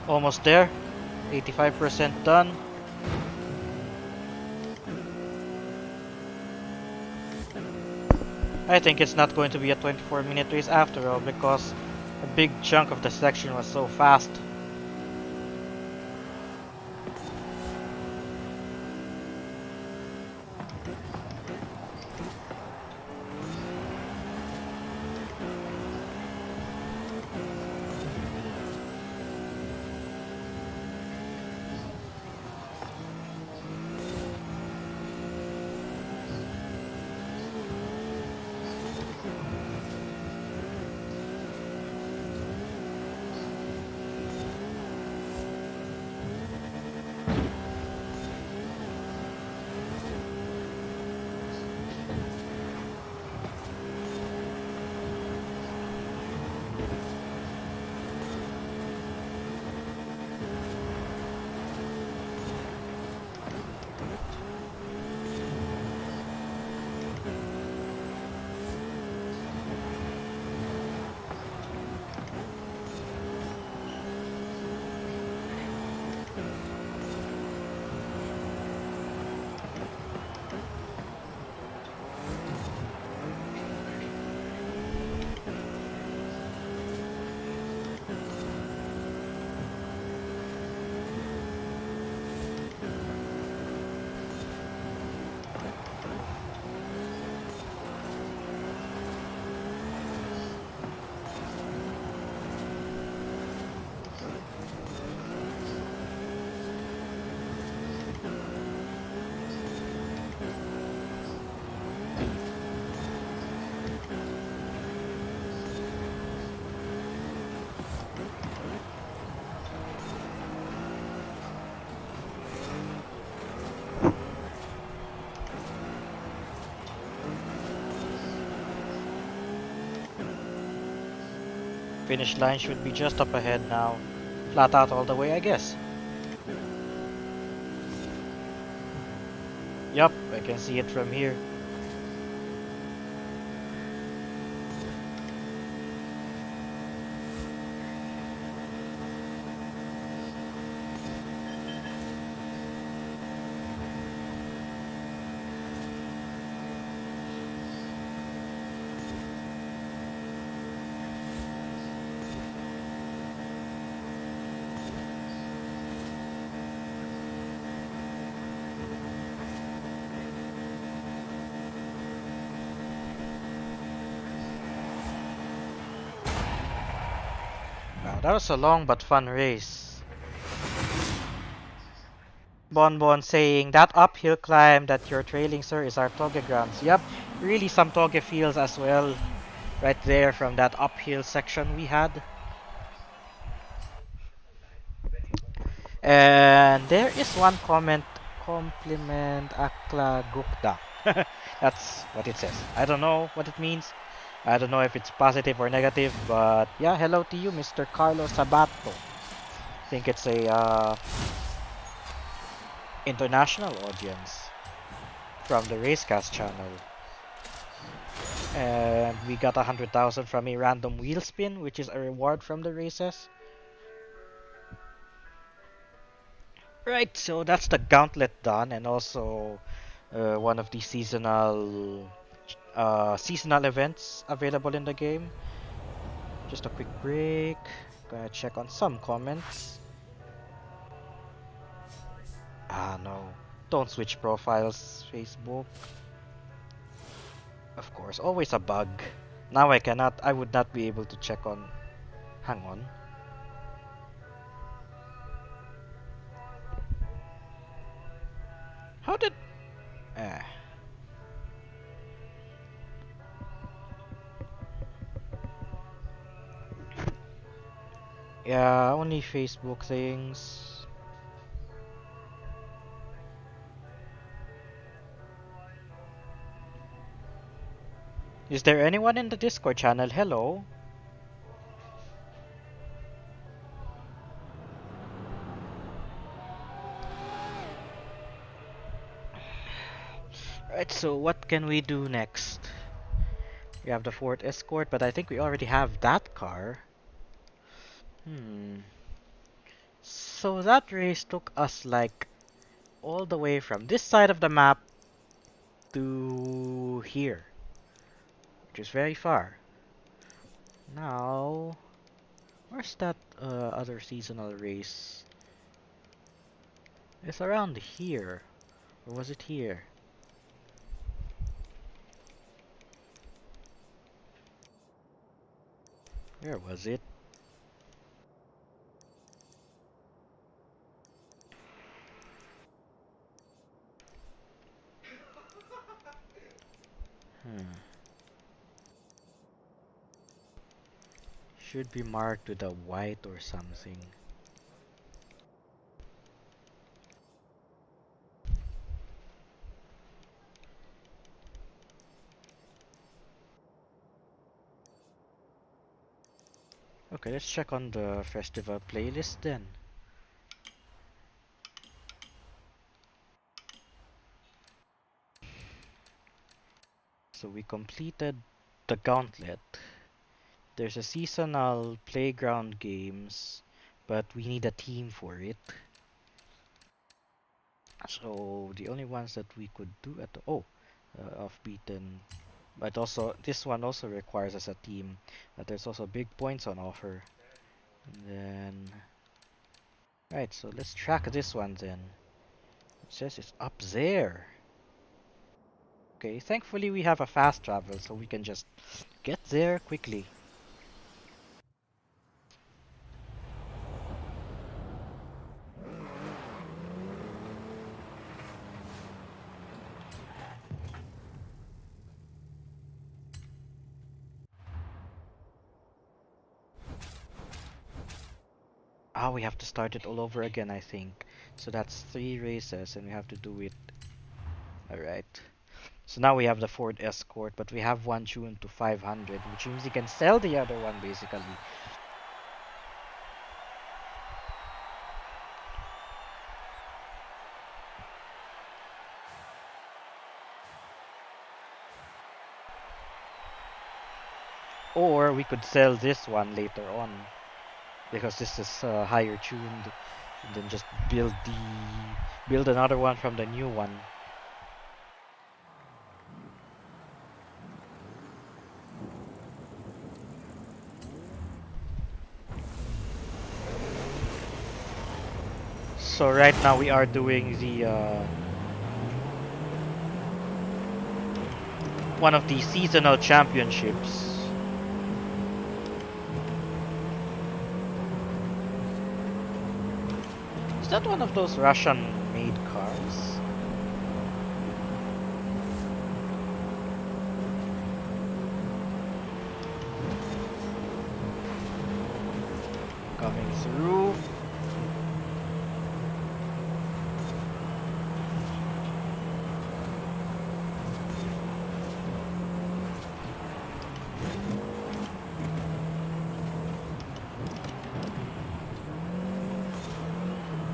Almost there. 85% done. I think it's not going to be a 24-minute race after all because a big chunk of the section was so fast. Finish line should be just up ahead now. Flat out all the way, I guess. Yup, I can see it from here. Wow, that was a long but fun race. Bonbon saying, that uphill climb that you're trailing, sir, is our Toge grounds. Yep, really some Toge feels as well. Right there from that uphill section we had. And there is one compliment Akla Gupta. That's what it says. I don't know what it means. I don't know if it's positive or negative, but yeah, hello to you, Mr. Carlos Sabato. I think it's a international audience from the Racecast channel. And we got 100,000 from a random wheel spin, which is a reward from the races. Right, so that's the gauntlet done, and also one of the seasonal events available in the game. Just a quick break. Gonna check on some comments. Ah no, don't switch profiles, Facebook. Of course, always a bug. Now I would not be able to check on. Hang on. How did? Eh. Yeah, only Facebook things. Is there anyone in the Discord channel? Hello? Right, so what can we do next? We have the Ford Escort, but I think we already have that car. Hmm. So that race took us like all the way from this side of the map to here, which is very far. Now, where's that other seasonal race? It's around here. Or was it here? Where was it? Hmm. Should be marked with a white or something. Okay, let's check on the festival playlist then. So we completed the gauntlet. There's a seasonal playground games, but we need a team for it. So the only ones that we could do at the off-beaten, but also this one also requires us a team. But there's also big points on offer. And then, right, so let's track this one then. It says it's up there. Okay, thankfully we have a fast travel, so we can just get there quickly. Ah, we have to start it all over again, I think. So that's 3 races, and we have to do it. Alright. So now we have the Ford Escort, but we have one tuned to 500, which means we can sell the other one, basically. Or we could sell this one later on, because this is higher tuned, and then just build another one from the new one. So right now we are doing the one of the seasonal championships. Is that one of those Russian-made cars? Coming through.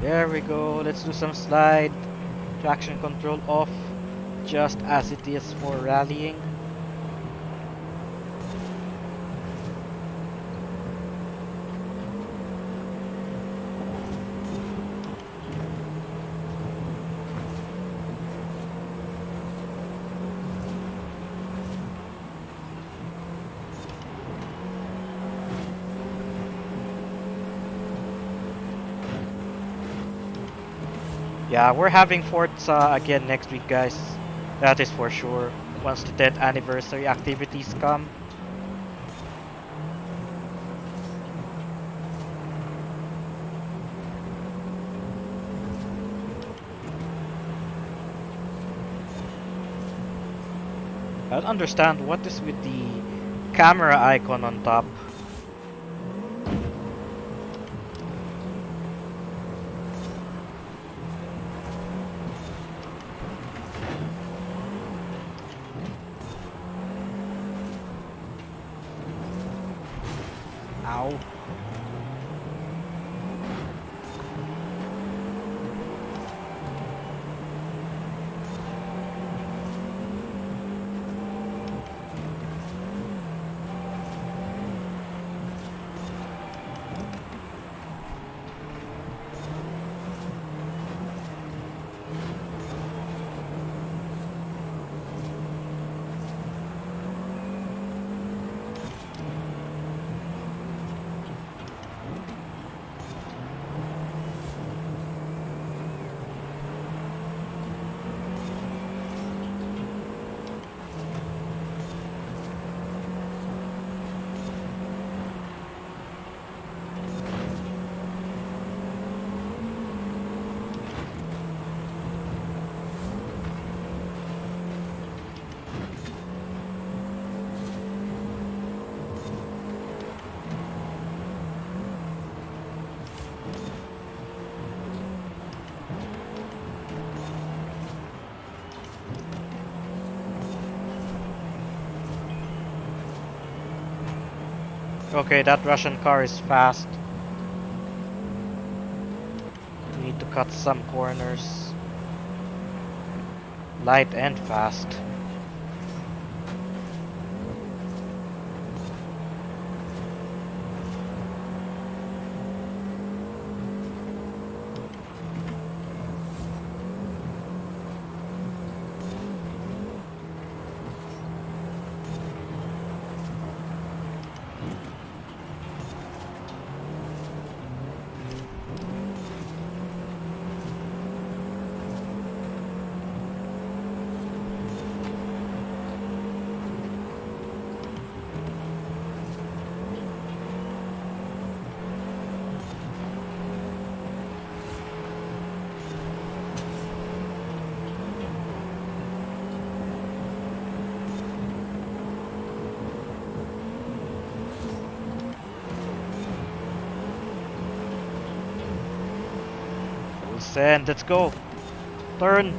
There we go. Let's do some slide. Traction control off, just as it is for rallying. Yeah, we're having Forza again next week, guys. That is for sure. Once the 10th anniversary activities come. I don't understand what is with the camera icon on top. Ow. Okay, that Russian car is fast. We need to cut some corners. Light and fast. Full send, let's go. Turn.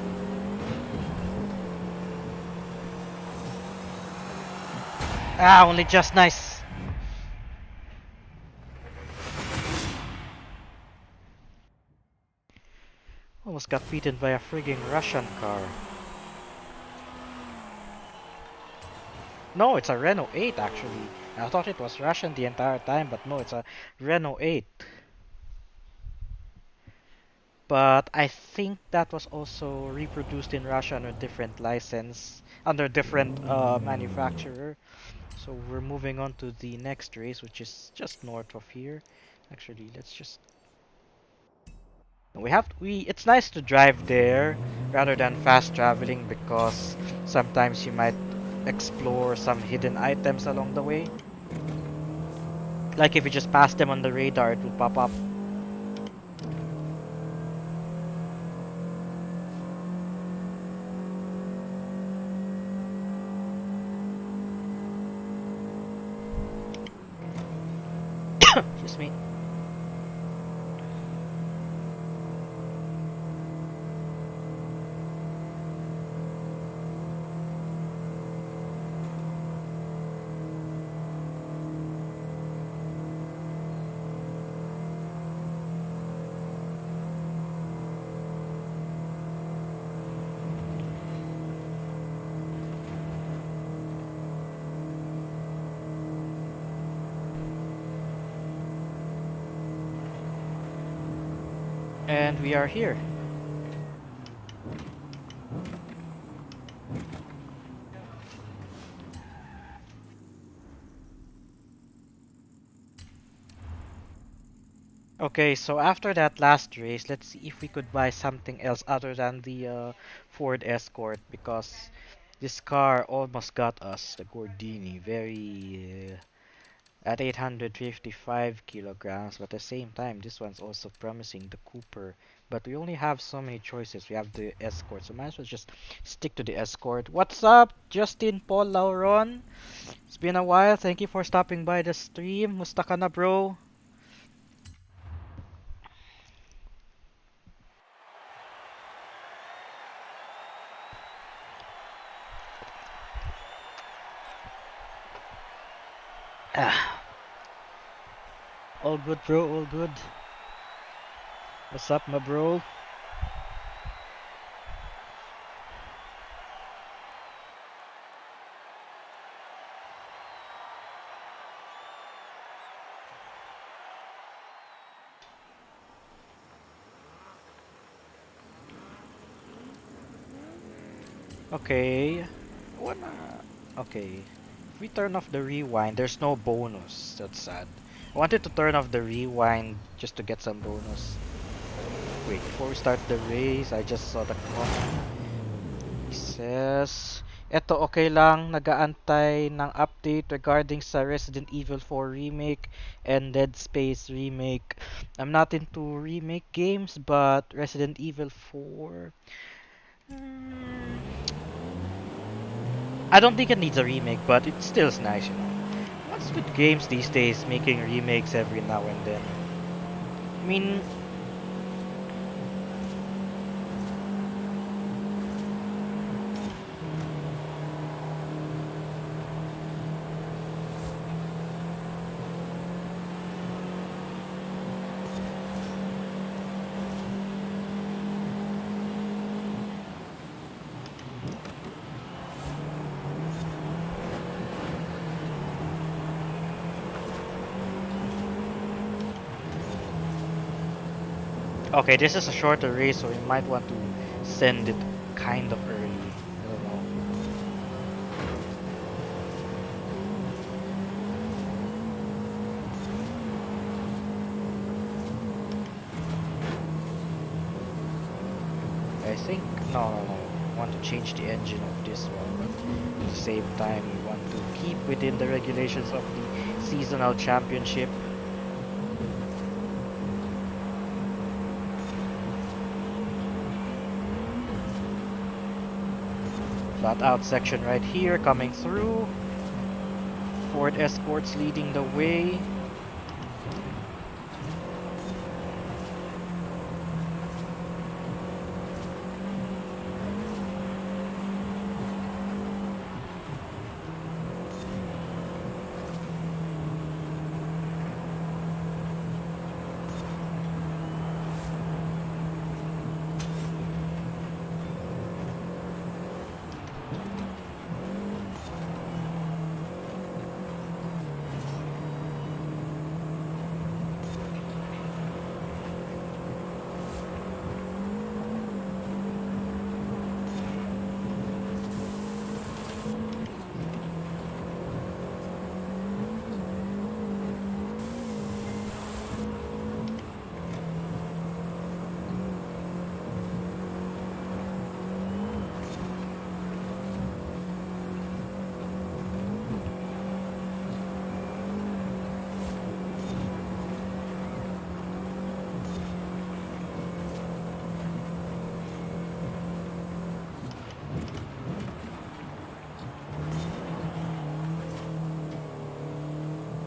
Ah, only just nice. Almost got beaten by a frigging Russian car. No, it's a Renault 8 actually. I thought it was Russian the entire time, but no, it's a Renault 8. But I think that was also reproduced in Russia under different license, under different manufacturer. So we're moving on to the next race, which is just north of here. Actually, let's just it's nice to drive there rather than fast traveling because sometimes you might explore some hidden items along the way. Like if you just pass them on the radar, it will pop up. Excuse me. And we are here. Okay, so after that last race, let's see if we could buy something else other than the Ford Escort because this car almost got us, the Gordini, very at 855 kilograms, but at the same time, this one's also promising the Cooper. But we only have so many choices. We have the Escort, so might as well just stick to the Escort. What's up, Justin Paul Lauron? It's been a while. Thank you for stopping by the stream. Musta ka na, bro? Ah, all good, bro. All good. What's up, my bro? Okay. Wanna... Okay. If we turn off the rewind, there's no bonus. That's sad. I wanted to turn off the rewind just to get some bonus. Wait, before we start the race, I just saw the clock. It says, eto okay lang, nagaantay ng update regarding sa Resident Evil 4 remake and Dead Space remake. I'm not into remake games, but Resident Evil 4... I don't think it needs a remake, but it still is nice, you know. What's with games these days making remakes every now and then? I mean, okay, this is a shorter race, so we might want to send it kind of early. I don't know. I think no. I want to change the engine of this one, but at the same time, we want to keep within the regulations of the seasonal championship. Flat out section right here coming through. Ford Escorts leading the way.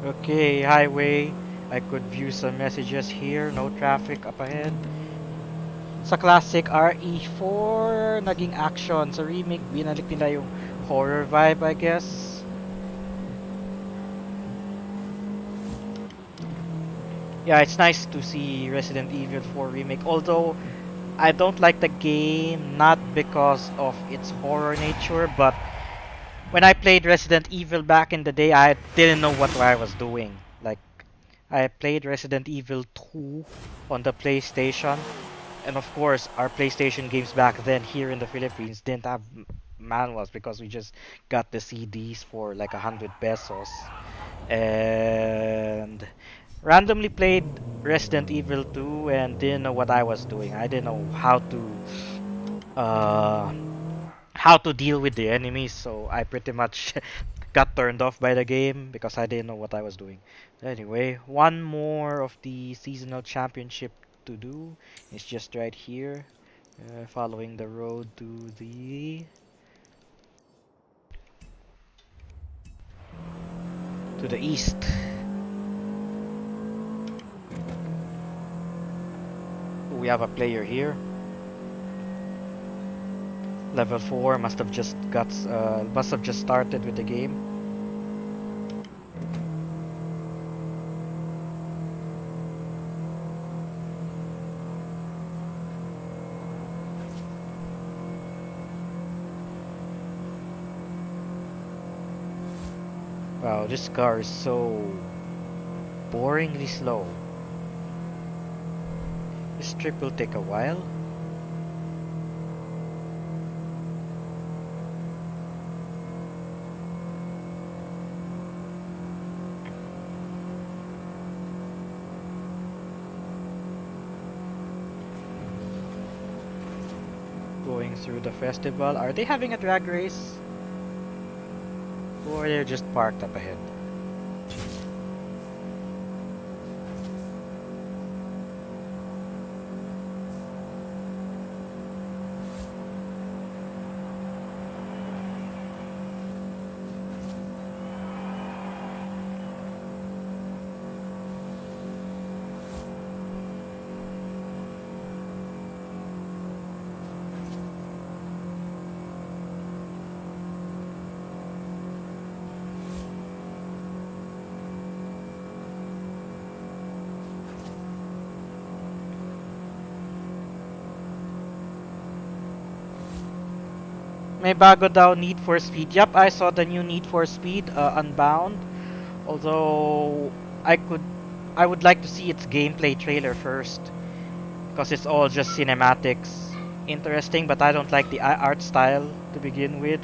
Okay, highway. I could view some messages here. No traffic up ahead. Sa classic RE4, naging action. Sa remake, binalik nila yung horror vibe, I guess. Yeah, it's nice to see Resident Evil 4 remake. Although I don't like the game not because of its horror nature, but when I played Resident Evil back in the day, I didn't know what I was doing. Like I played Resident Evil 2 on the PlayStation, and of course, our PlayStation games back then here in the Philippines didn't have manuals because we just got the CDs for like 100 pesos. And randomly played Resident Evil 2 and didn't know what I was doing. I didn't know uh how to deal with the enemies, so I pretty much got turned off by the game because I didn't know what I was doing. Anyway, one more of the seasonal championship to do. It's just right here, following the road to the east. We have a player here. Level 4 must have just started with the game. Wow, this car is so boringly slow. This trip will take a while. Going through the festival. Are they having a drag race? Or they're just parked up ahead? May bago daw Need for Speed. Yup, I saw the new Need for Speed, Unbound. Although I would like to see its gameplay trailer first, because it's all just cinematics. Interesting, but I don't like the art style to begin with.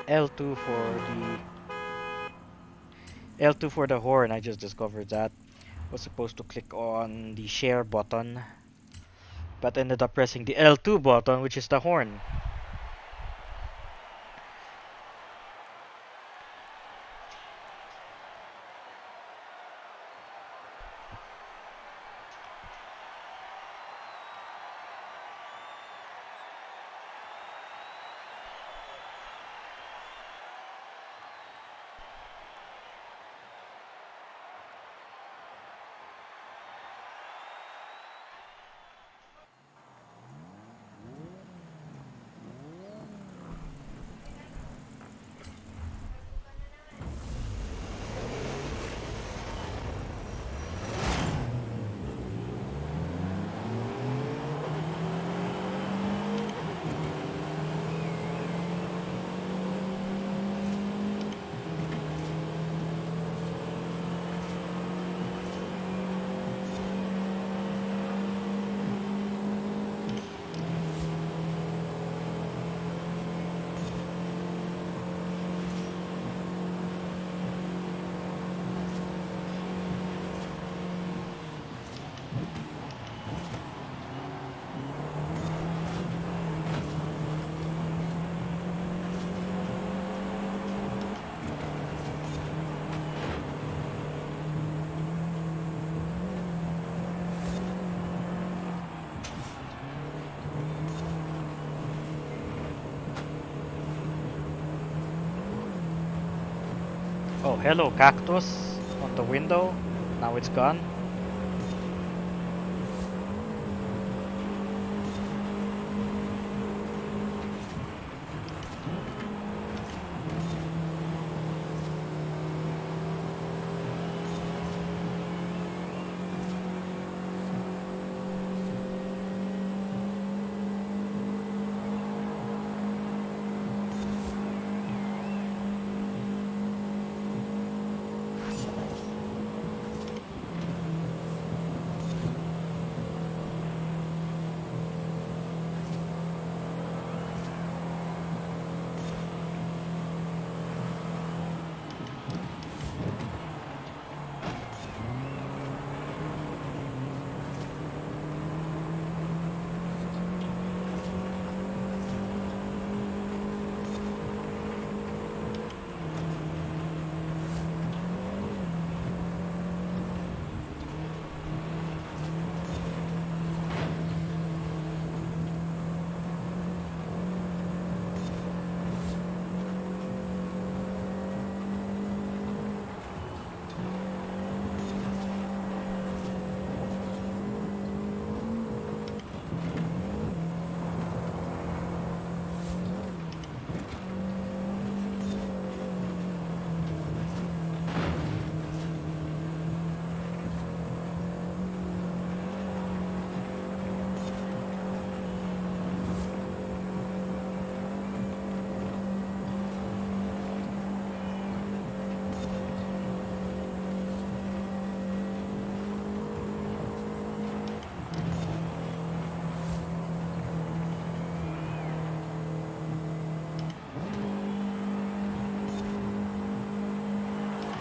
L2 for the L2 for the horn. I just discovered that. Was supposed to click on the share button, but ended up pressing the L2 button, which is the horn. Oh, hello, cactus on the window. Now it's gone.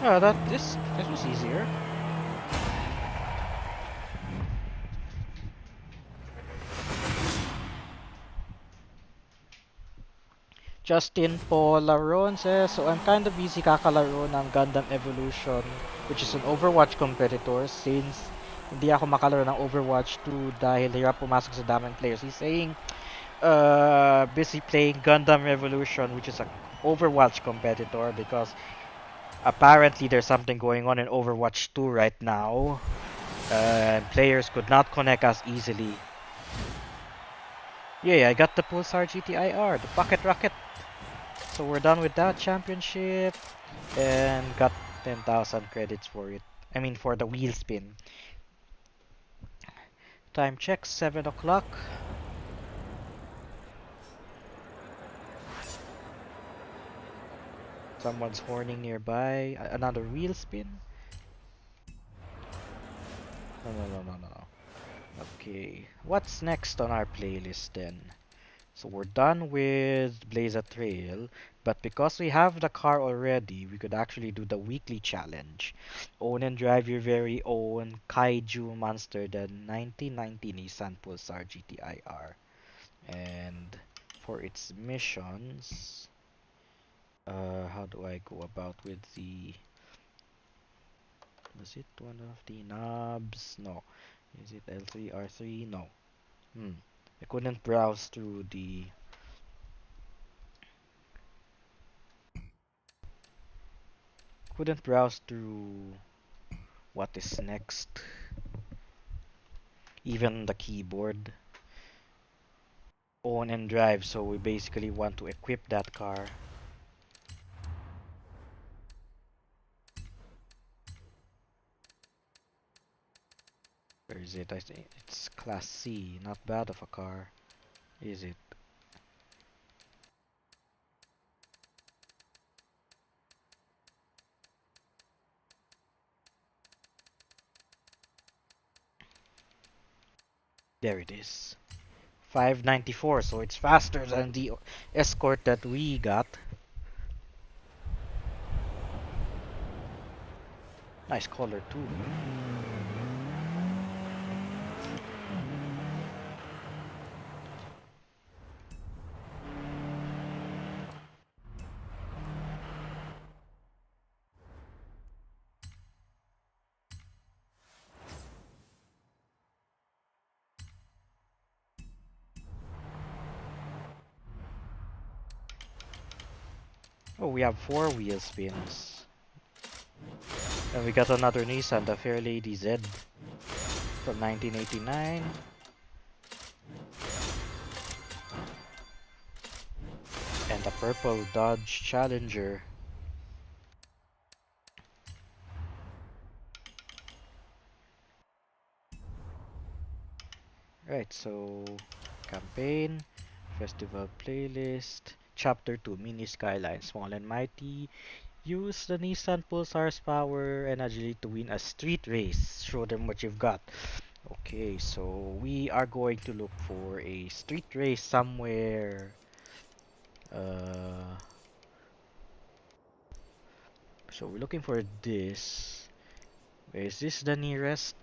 Oh, this was easier. Justin Polaron says, so I'm kind of busy kakalaro ng Gundam Evolution, which is an Overwatch competitor, since hindi ako makalaro ng Overwatch 2 dahil hirap pumasok sa daming players. He's saying, busy playing Gundam Revolution, which is a Overwatch competitor, because apparently there's something going on in Overwatch 2 right now. Players could not connect as easily. Yeah, I got the Pulsar GTIR, the Pocket Rocket. So we're done with that championship and got 10,000 credits for it. I mean for the wheel spin. Time check, 7 o'clock. Someone's horning nearby. Another wheel spin? No. Okay, what's next on our playlist then? So we're done with Blaza Trail, but because we have the car already, we could actually do the weekly challenge. Own and drive your very own Kaiju Monster, the 1990 Nissan Pulsar GTIR. And for its missions, how do I go about with the... Was it one of the knobs? No. Is it L3, R3? No. I couldn't browse through the... Couldn't browse through what is next. Even the keyboard. Own and drive, so we basically want to equip that car. Where is it? I think it's class C, not bad of a car. Is it? There it is. 594, so it's faster than the Escort that we got. Nice color too. Oh, we have 4 wheel spins. Then we got another Nissan, the Fair Lady Z from 1989. And a purple Dodge Challenger. Right, so campaign, festival playlist, chapter 2, mini skyline, small and mighty. Use the Nissan Pulsar's power and agility to win a street race. Show them what you've got. Okay, so we are going to look for a street race somewhere. Uh, so we're looking for this. Where is this the nearest?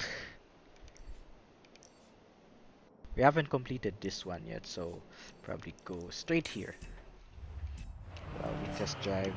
We haven't completed this one yet, so probably go straight here while we test drive.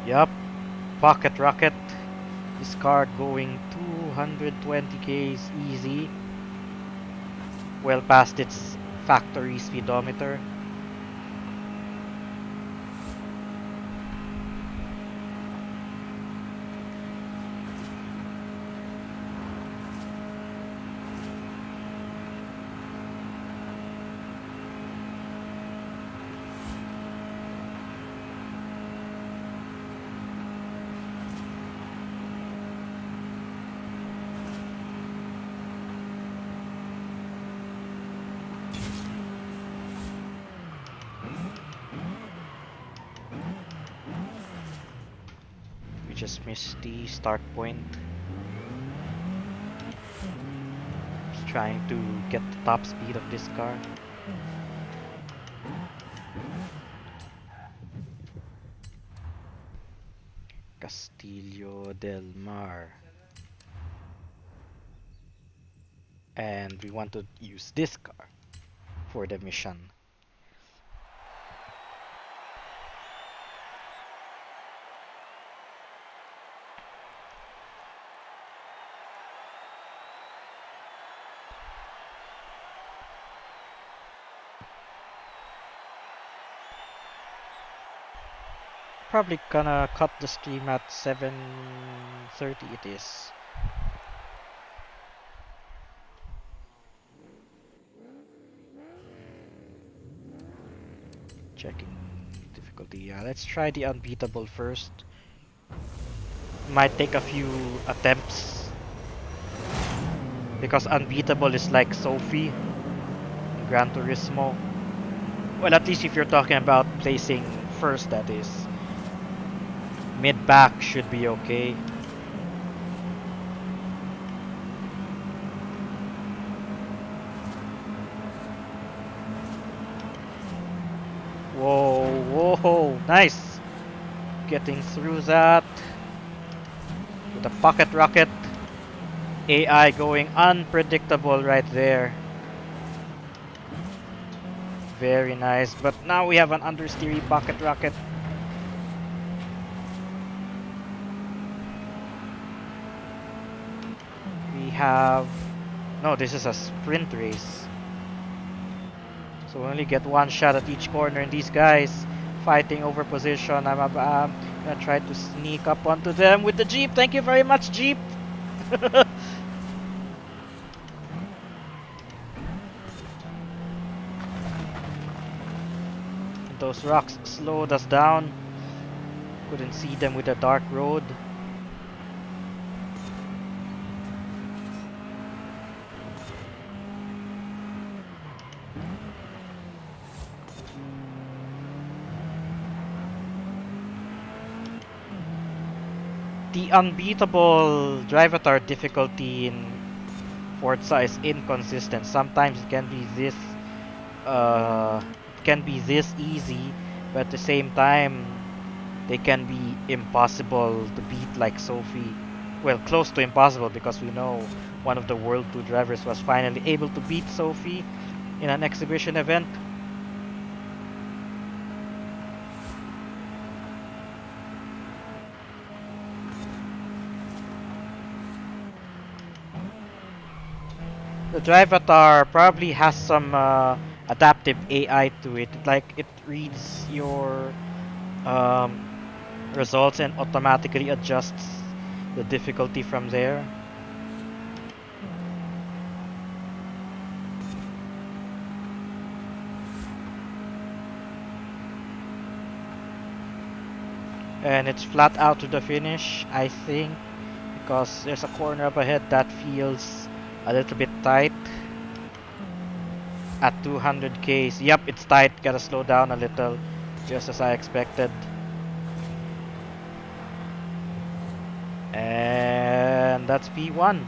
Yup, pocket rocket. This car going 220 k's easy. Well past its factory speedometer. We just missed the start point. Just trying to get the top speed of this car. Castillo del Mar. And we want to use this car for the mission. Probably gonna cut the stream at 7:30 it is. Checking difficulty. Yeah, let's try the unbeatable first. Might take a few attempts because unbeatable is like Sophie in Gran Turismo. Well, at least if you're talking about placing first, that is. Mid-back should be okay. Whoa, whoa, nice! Getting through that with a pocket rocket. AI going unpredictable right there. Very nice, but now we have an understeery pocket rocket. We have... No, this is a sprint race. So we only get one shot at each corner, and these guys fighting over position. I'm gonna try to sneak up onto them with the Jeep. Thank you very much, Jeep! Those rocks slowed us down. Couldn't see them with a dark road. The unbeatable Drivatar difficulty in Forza is inconsistent. Sometimes it can be this easy, but at the same time, they can be impossible to beat, like Sophie. Well, close to impossible because we know one of the World 2 drivers was finally able to beat Sophie in an exhibition event. The Drivatar probably has some adaptive AI to it. Like it reads your um, results and automatically adjusts the difficulty from there. And it's flat out to the finish, I think, because there's a corner up ahead that feels a little bit tight at 200 k's. Yep, it's tight. Gotta slow down a little, just as I expected. And that's P1.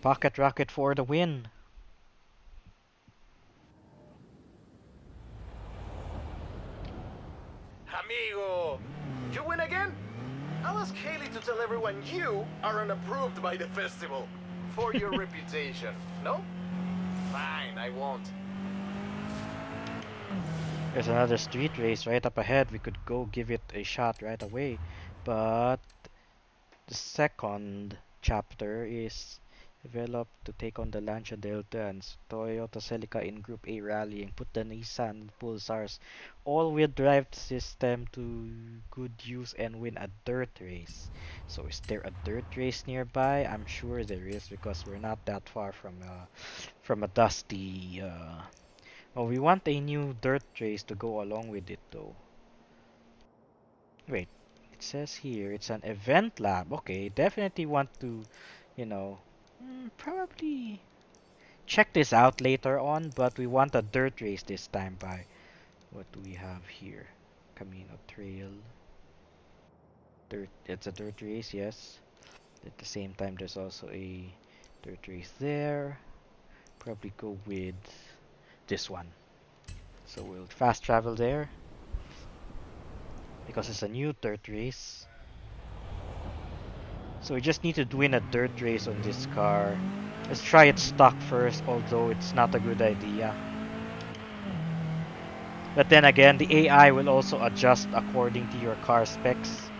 Pocket Rocket for the win. Amigo! You win again? I'll ask Haley to tell everyone you are unapproved by the festival. For your reputation, no? Fine, I won't. There's another street race right up ahead. We could go give it a shot right away. But the second chapter is developed to take on the Lancia Delta and Toyota Celica in Group A rallying. Put the Nissan Pulsars all-wheel drive system to good use and win a dirt race. So is there a dirt race nearby? I'm sure there is because we're not that far from a dusty. Well, we want a new dirt race to go along with it though. Wait, it says here it's an event lab. Okay, definitely want to, you know, probably check this out later on, but we want a dirt race this time by what do we have here? Camino Trail. Dirt, it's a dirt race, yes. At the same time, there's also a dirt race there. Probably go with this one. So we'll fast travel there because it's a new dirt race. So we just need to win a dirt race on this car. Let's try it stock first, although it's not a good idea. But then again, the AI will also adjust according to your car specs.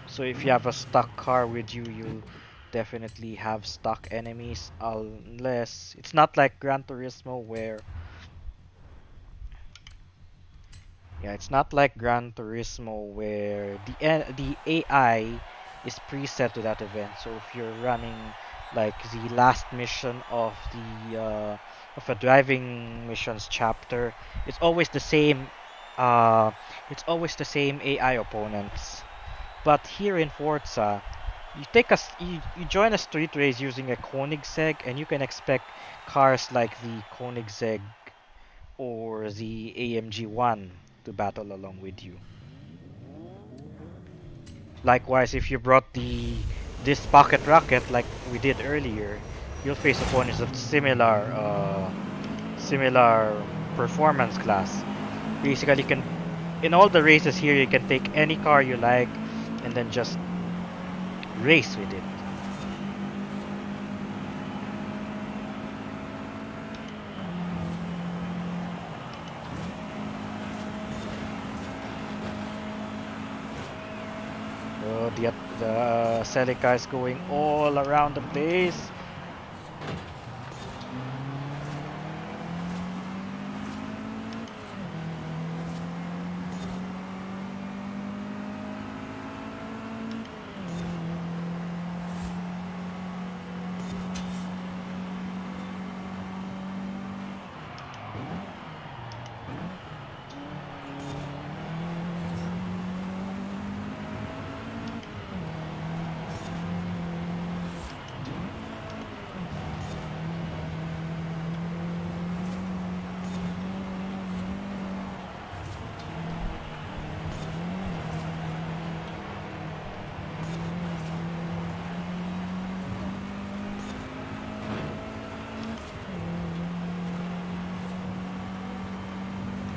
So if you have a stock car with you, you'll definitely have stock enemies, unless it's not like Gran Turismo where it's not like Gran Turismo where the AI is preset to that event. So if you're running like the last mission of a driving missions chapter, it's always the same. It's always the same AI opponents. But here in Forza, you join a street race using a Koenigsegg, and you can expect cars like the Koenigsegg or the AMG1 to battle along with you. Likewise, if you brought this pocket rocket like we did earlier, you'll face opponents of similar performance class. Basically, you can in all the races here you can take any car you like and then just race with it. Oh, the Celica is going all around the place.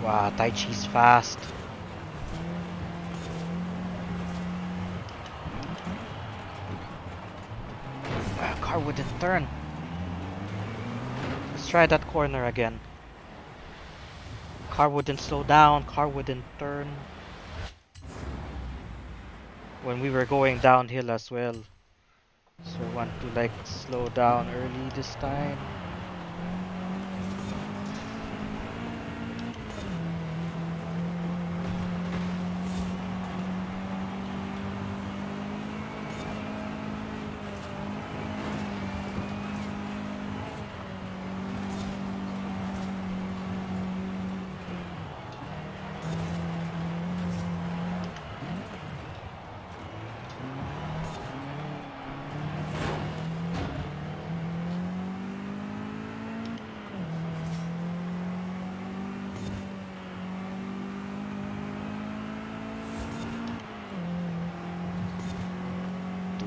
Wow, Tai Chi's fast. Car wouldn't turn. Let's try that corner again. Car wouldn't slow down, car wouldn't turn. When we were going downhill as well. So I want to like slow down early this time.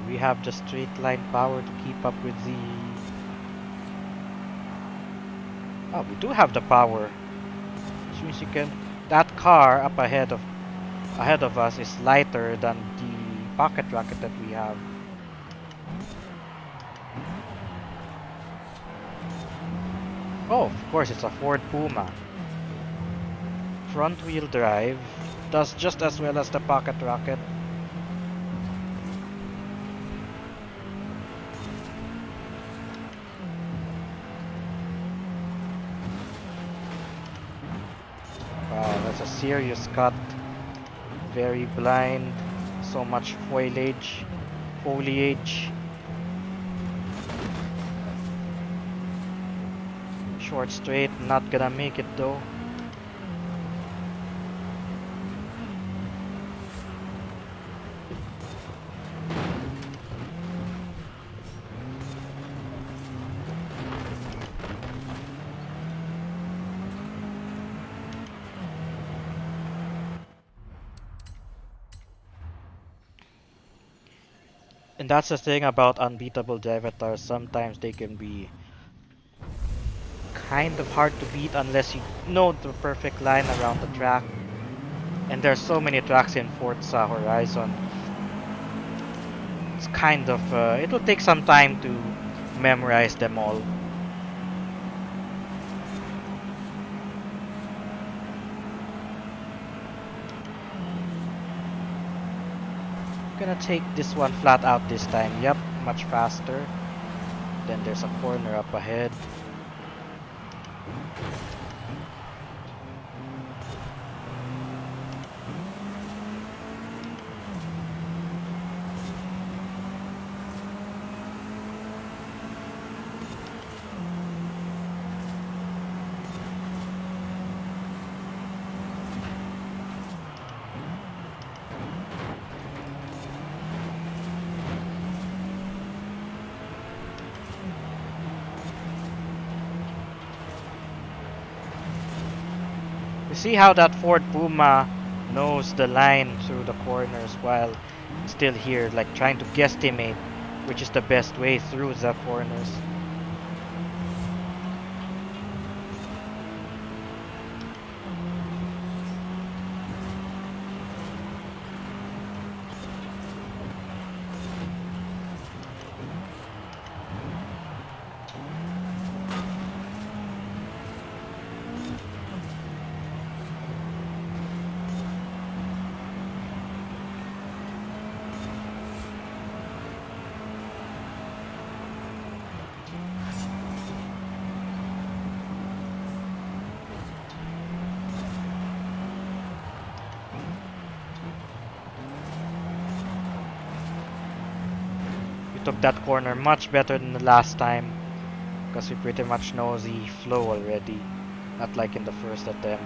We have the straight line power to keep up with the... Oh, we do have the power. Which means you can... That car up ahead of us is lighter than the pocket rocket that we have. Oh, of course, it's a Ford Puma. Front wheel drive. Does just as well as the pocket rocket. Wow, that's a serious cut. Very blind. So much foliage. Short straight, not gonna make it though. And that's the thing about unbeatable Devatars. Sometimes they can be kind of hard to beat unless you know the perfect line around the track. And there's so many tracks in Forza Horizon. It's kind of, it will take some time to memorize them all. Gonna take this one flat out this time. Yep, much faster. Then there's a corner up ahead. See how that Ford Puma knows the line through the corners while still here, like trying to guesstimate which is the best way through the corners. Took that corner much better than the last time because we pretty much know the flow already, not like in the first attempt.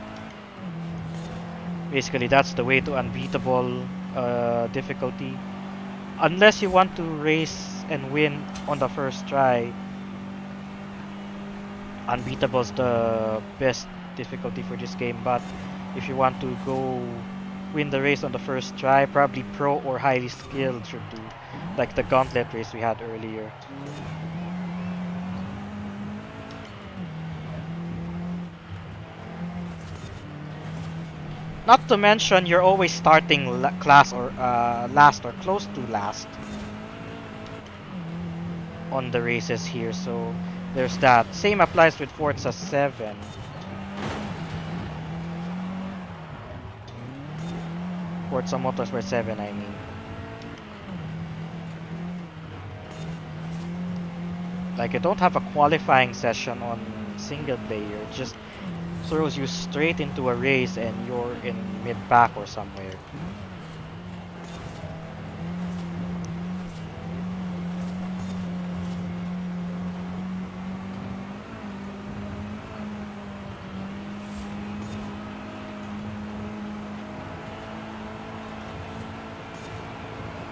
Basically that's the way to unbeatable difficulty, unless you want to race and win on the first try. Unbeatable's the best difficulty for this game, but if you want to go win the race on the first try, probably pro or highly skilled should do, like the gauntlet race we had earlier. Not to mention, you're always starting class or last or close to last on the races here, so there's that. Same applies with Forza 7. Forza Motorsport 7, I mean. Like, you don't have a qualifying session on single player, it just throws you straight into a race and you're in mid-pack or somewhere.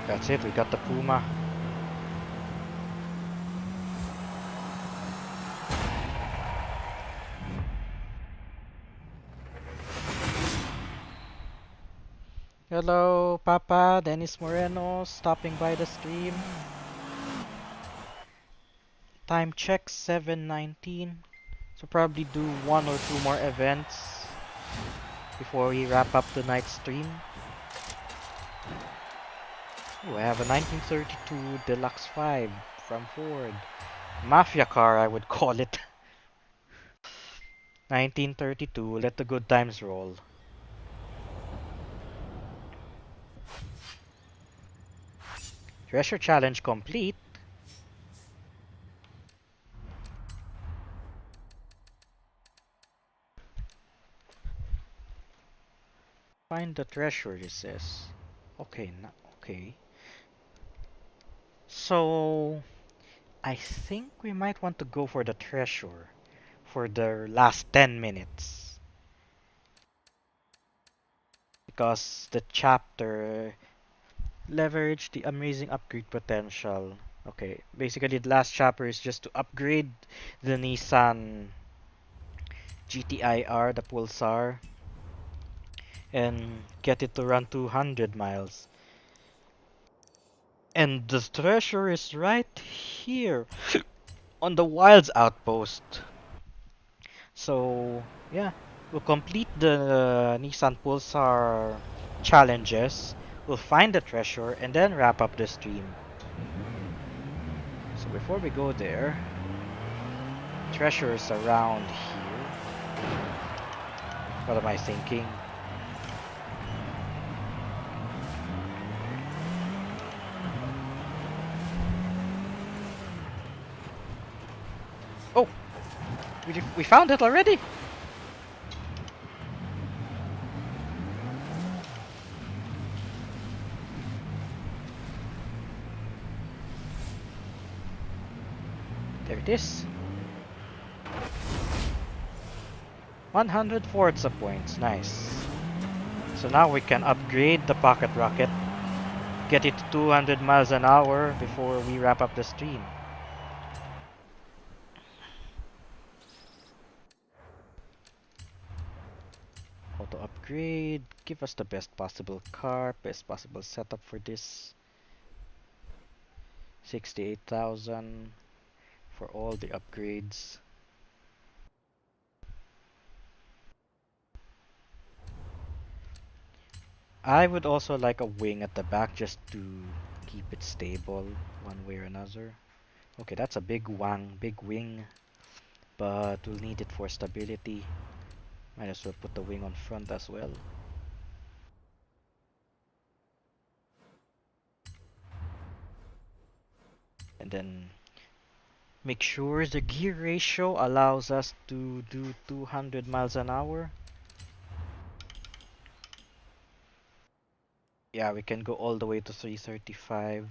That's it, we got the Puma. Hello, Papa, Dennis Moreno, stopping by the stream. Time check 7:19. So probably do one or two more events before we wrap up tonight's stream. Ooh, I have a 1932 Deluxe 5 from Ford. Mafia car, I would call it. 1932, let the good times roll. Treasure challenge complete. Find the treasure, it says. Okay, okay. So, I think we might want to go for the treasure for the last 10 minutes. Because the chapter leverage the amazing upgrade potential. Okay, basically the last chapter is just to upgrade the Nissan GTIR, the Pulsar, and get it to run 200 miles. And the treasure is right here on the Wilds Outpost. So, yeah, we'll complete the Nissan Pulsar challenges, we'll find the treasure, and then wrap up the stream. So before we go there, treasure is around here. What am I thinking? Oh! We found it already! There it is. 100 Forza points, nice. So now we can upgrade the pocket rocket, get it to 200 miles an hour before we wrap up the stream. Auto upgrade, give us the best possible car, best possible setup for this. 68,000 for all the upgrades. I would also like a wing at the back just to keep it stable one way or another. Okay, that's a big wing, but we'll need it for stability. Might as well put the wing on front as well. And then make sure the gear ratio allows us to do 200 miles an hour. Yeah, we can go all the way to 335,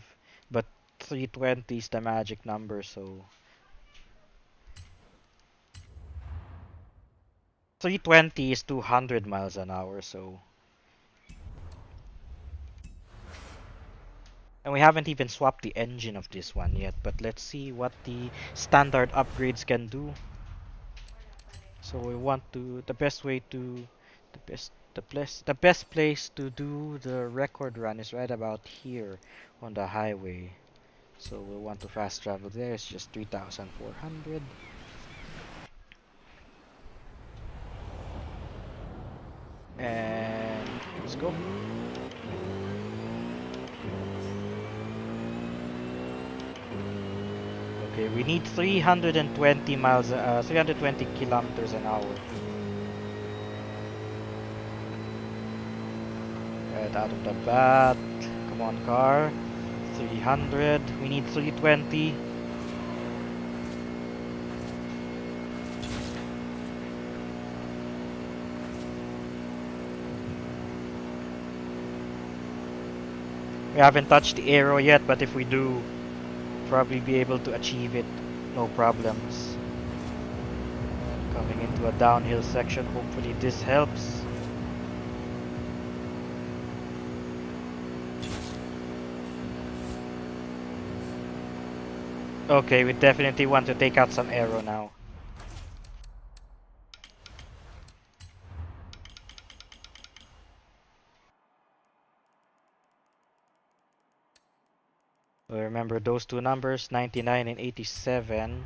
but 320 is the magic number, so 320 is 200 miles an hour, so. And we haven't even swapped the engine of this one yet, but let's see what the standard upgrades can do. So we want to, the best place to do the record run is right about here on the highway. So we want to fast travel there, it's just 3,400. And let's go. Okay, we need 320 miles, 320 kilometers an hour. Right out of the bat. Come on, car. 300. We need 320. We haven't touched the arrow yet, but if we do, probably be able to achieve it. No problems. Coming into a downhill section. Hopefully this helps. Okay, we definitely want to take out some arrow now. Remember those two numbers, 99 and 87.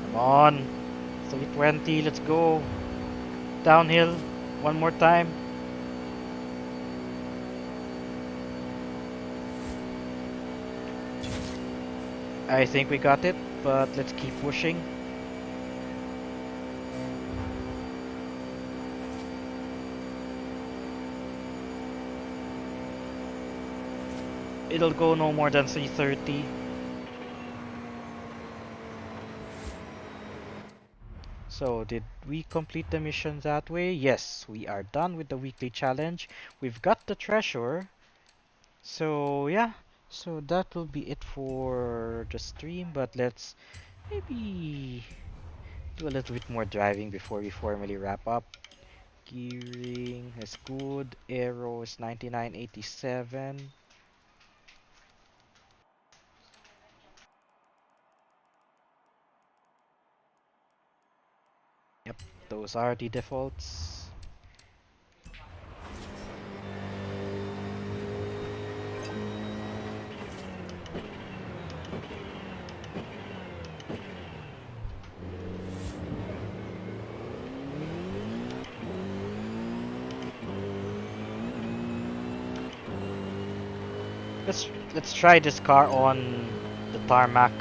Come on. 320, let's go. Downhill, one more time. I think we got it, but let's keep pushing. It'll go no more than 330. So, did we complete the mission that way? Yes, we are done with the weekly challenge. We've got the treasure. So, yeah. So, that will be it for the stream, but let's maybe do a little bit more driving before we formally wrap up. Gearing is good. Arrow is 9987. Yep, those are the defaults. Let's try this car on the tarmac.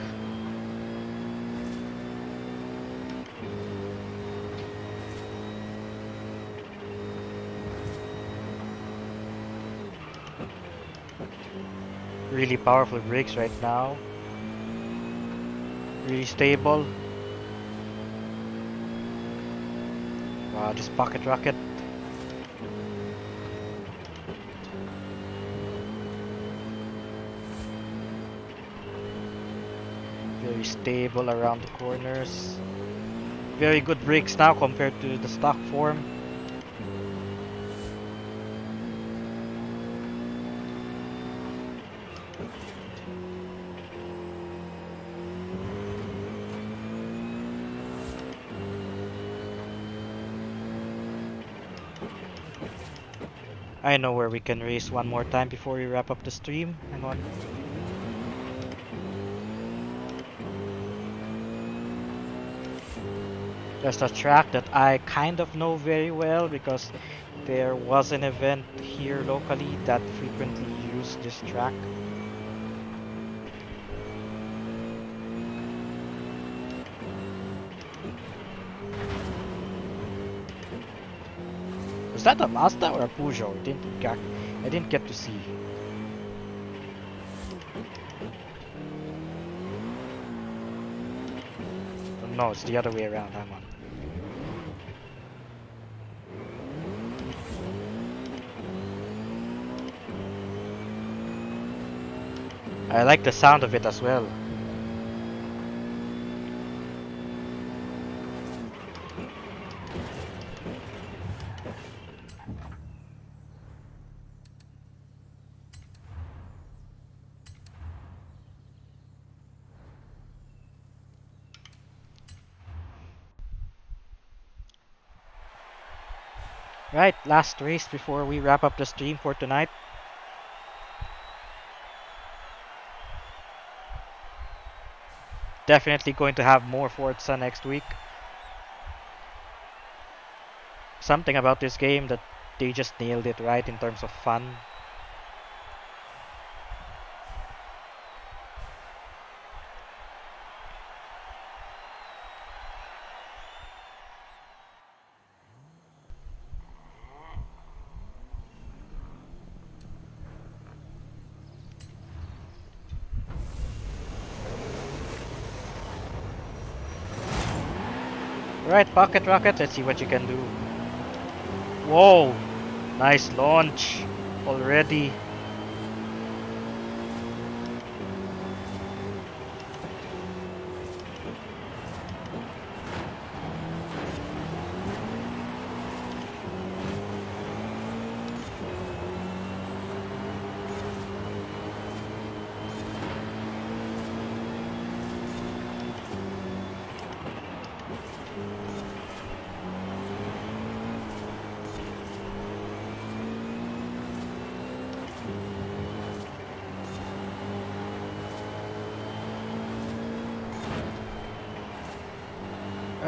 Really powerful brakes right now. Really stable. Wow, just pocket rocket. Very stable around the corners. Very good brakes now compared to the stock form. I know where we can race one more time before we wrap up the stream. Hang on. There's a track that I kind of know very well because there was an event here locally that frequently used this track. Was that a Mazda or a Peugeot? I didn't get to see. No, it's the other way around. Hang on. I like the sound of it as well. Right, last race before we wrap up the stream for tonight. Definitely going to have more Forza next week. Something about this game that they just nailed it right in terms of fun. Right, pocket rocket, let's see what you can do. Whoa! Nice launch already.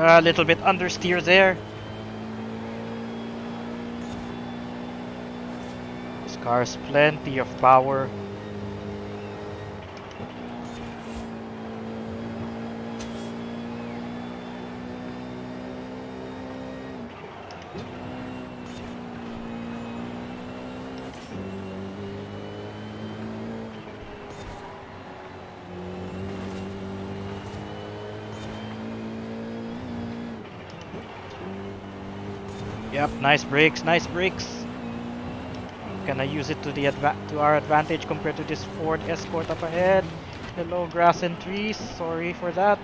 A little bit understeer there. This car has plenty of power. Yep, nice brakes, nice brakes. Gonna use it to the to our advantage compared to this Ford Escort up ahead. Hello, grass and trees. Sorry for that.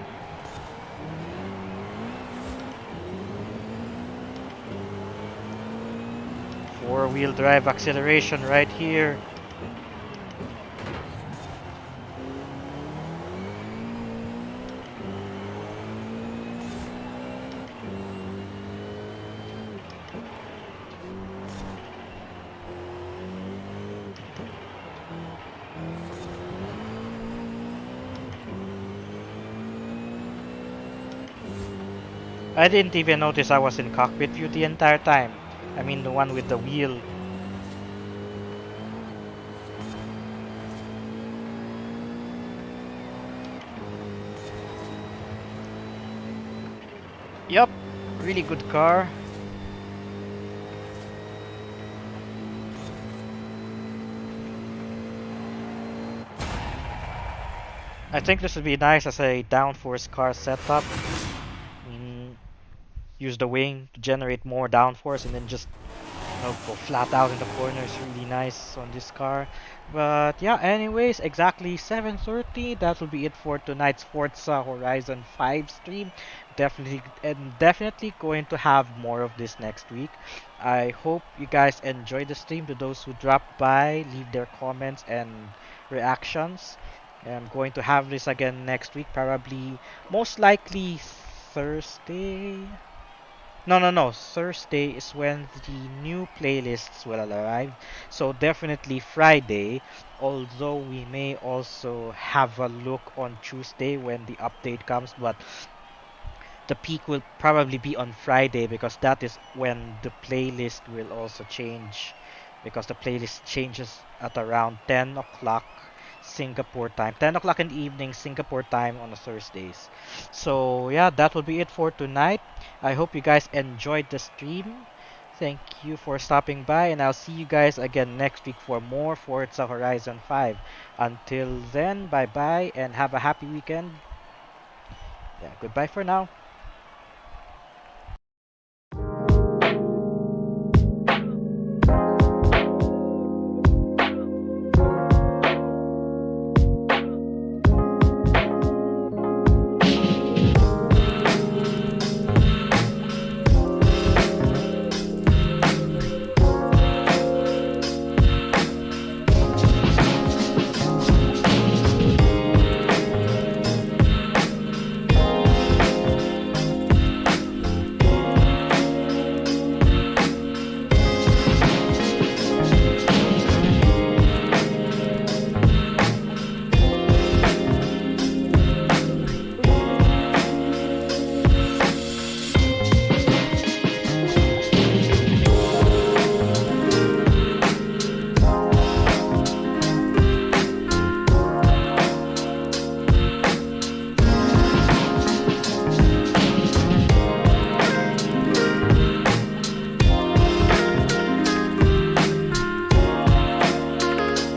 Four-wheel drive acceleration right here. I didn't even notice I was in cockpit view the entire time. I mean the one with the wheel. Yup, really good car. I think this would be nice as a downforce car setup. Use the wing to generate more downforce and then just go flat out in the corners. Really nice on this car. But yeah, anyways, exactly 7:30. That will be it for tonight's Forza Horizon 5 stream. Definitely going to have more of this next week. I hope you guys enjoyed the stream. To those who dropped by, leave their comments and reactions. I'm going to have this again next week, probably most likely Thursday. No. Thursday is when the new playlists will arrive. So definitely Friday. Although we may also have a look on Tuesday when the update comes, but the peak will probably be on Friday because that is when the playlist will also change, because the playlist changes at around 10 o'clock Singapore time, 10 o'clock in the evening Singapore time on the Thursdays. So yeah, that will be it for tonight. I hope you guys enjoyed the stream. Thank you for stopping by, and I'll see you guys again next week for more Forza Horizon 5. Until then, bye bye and have a happy weekend. Yeah, goodbye for now.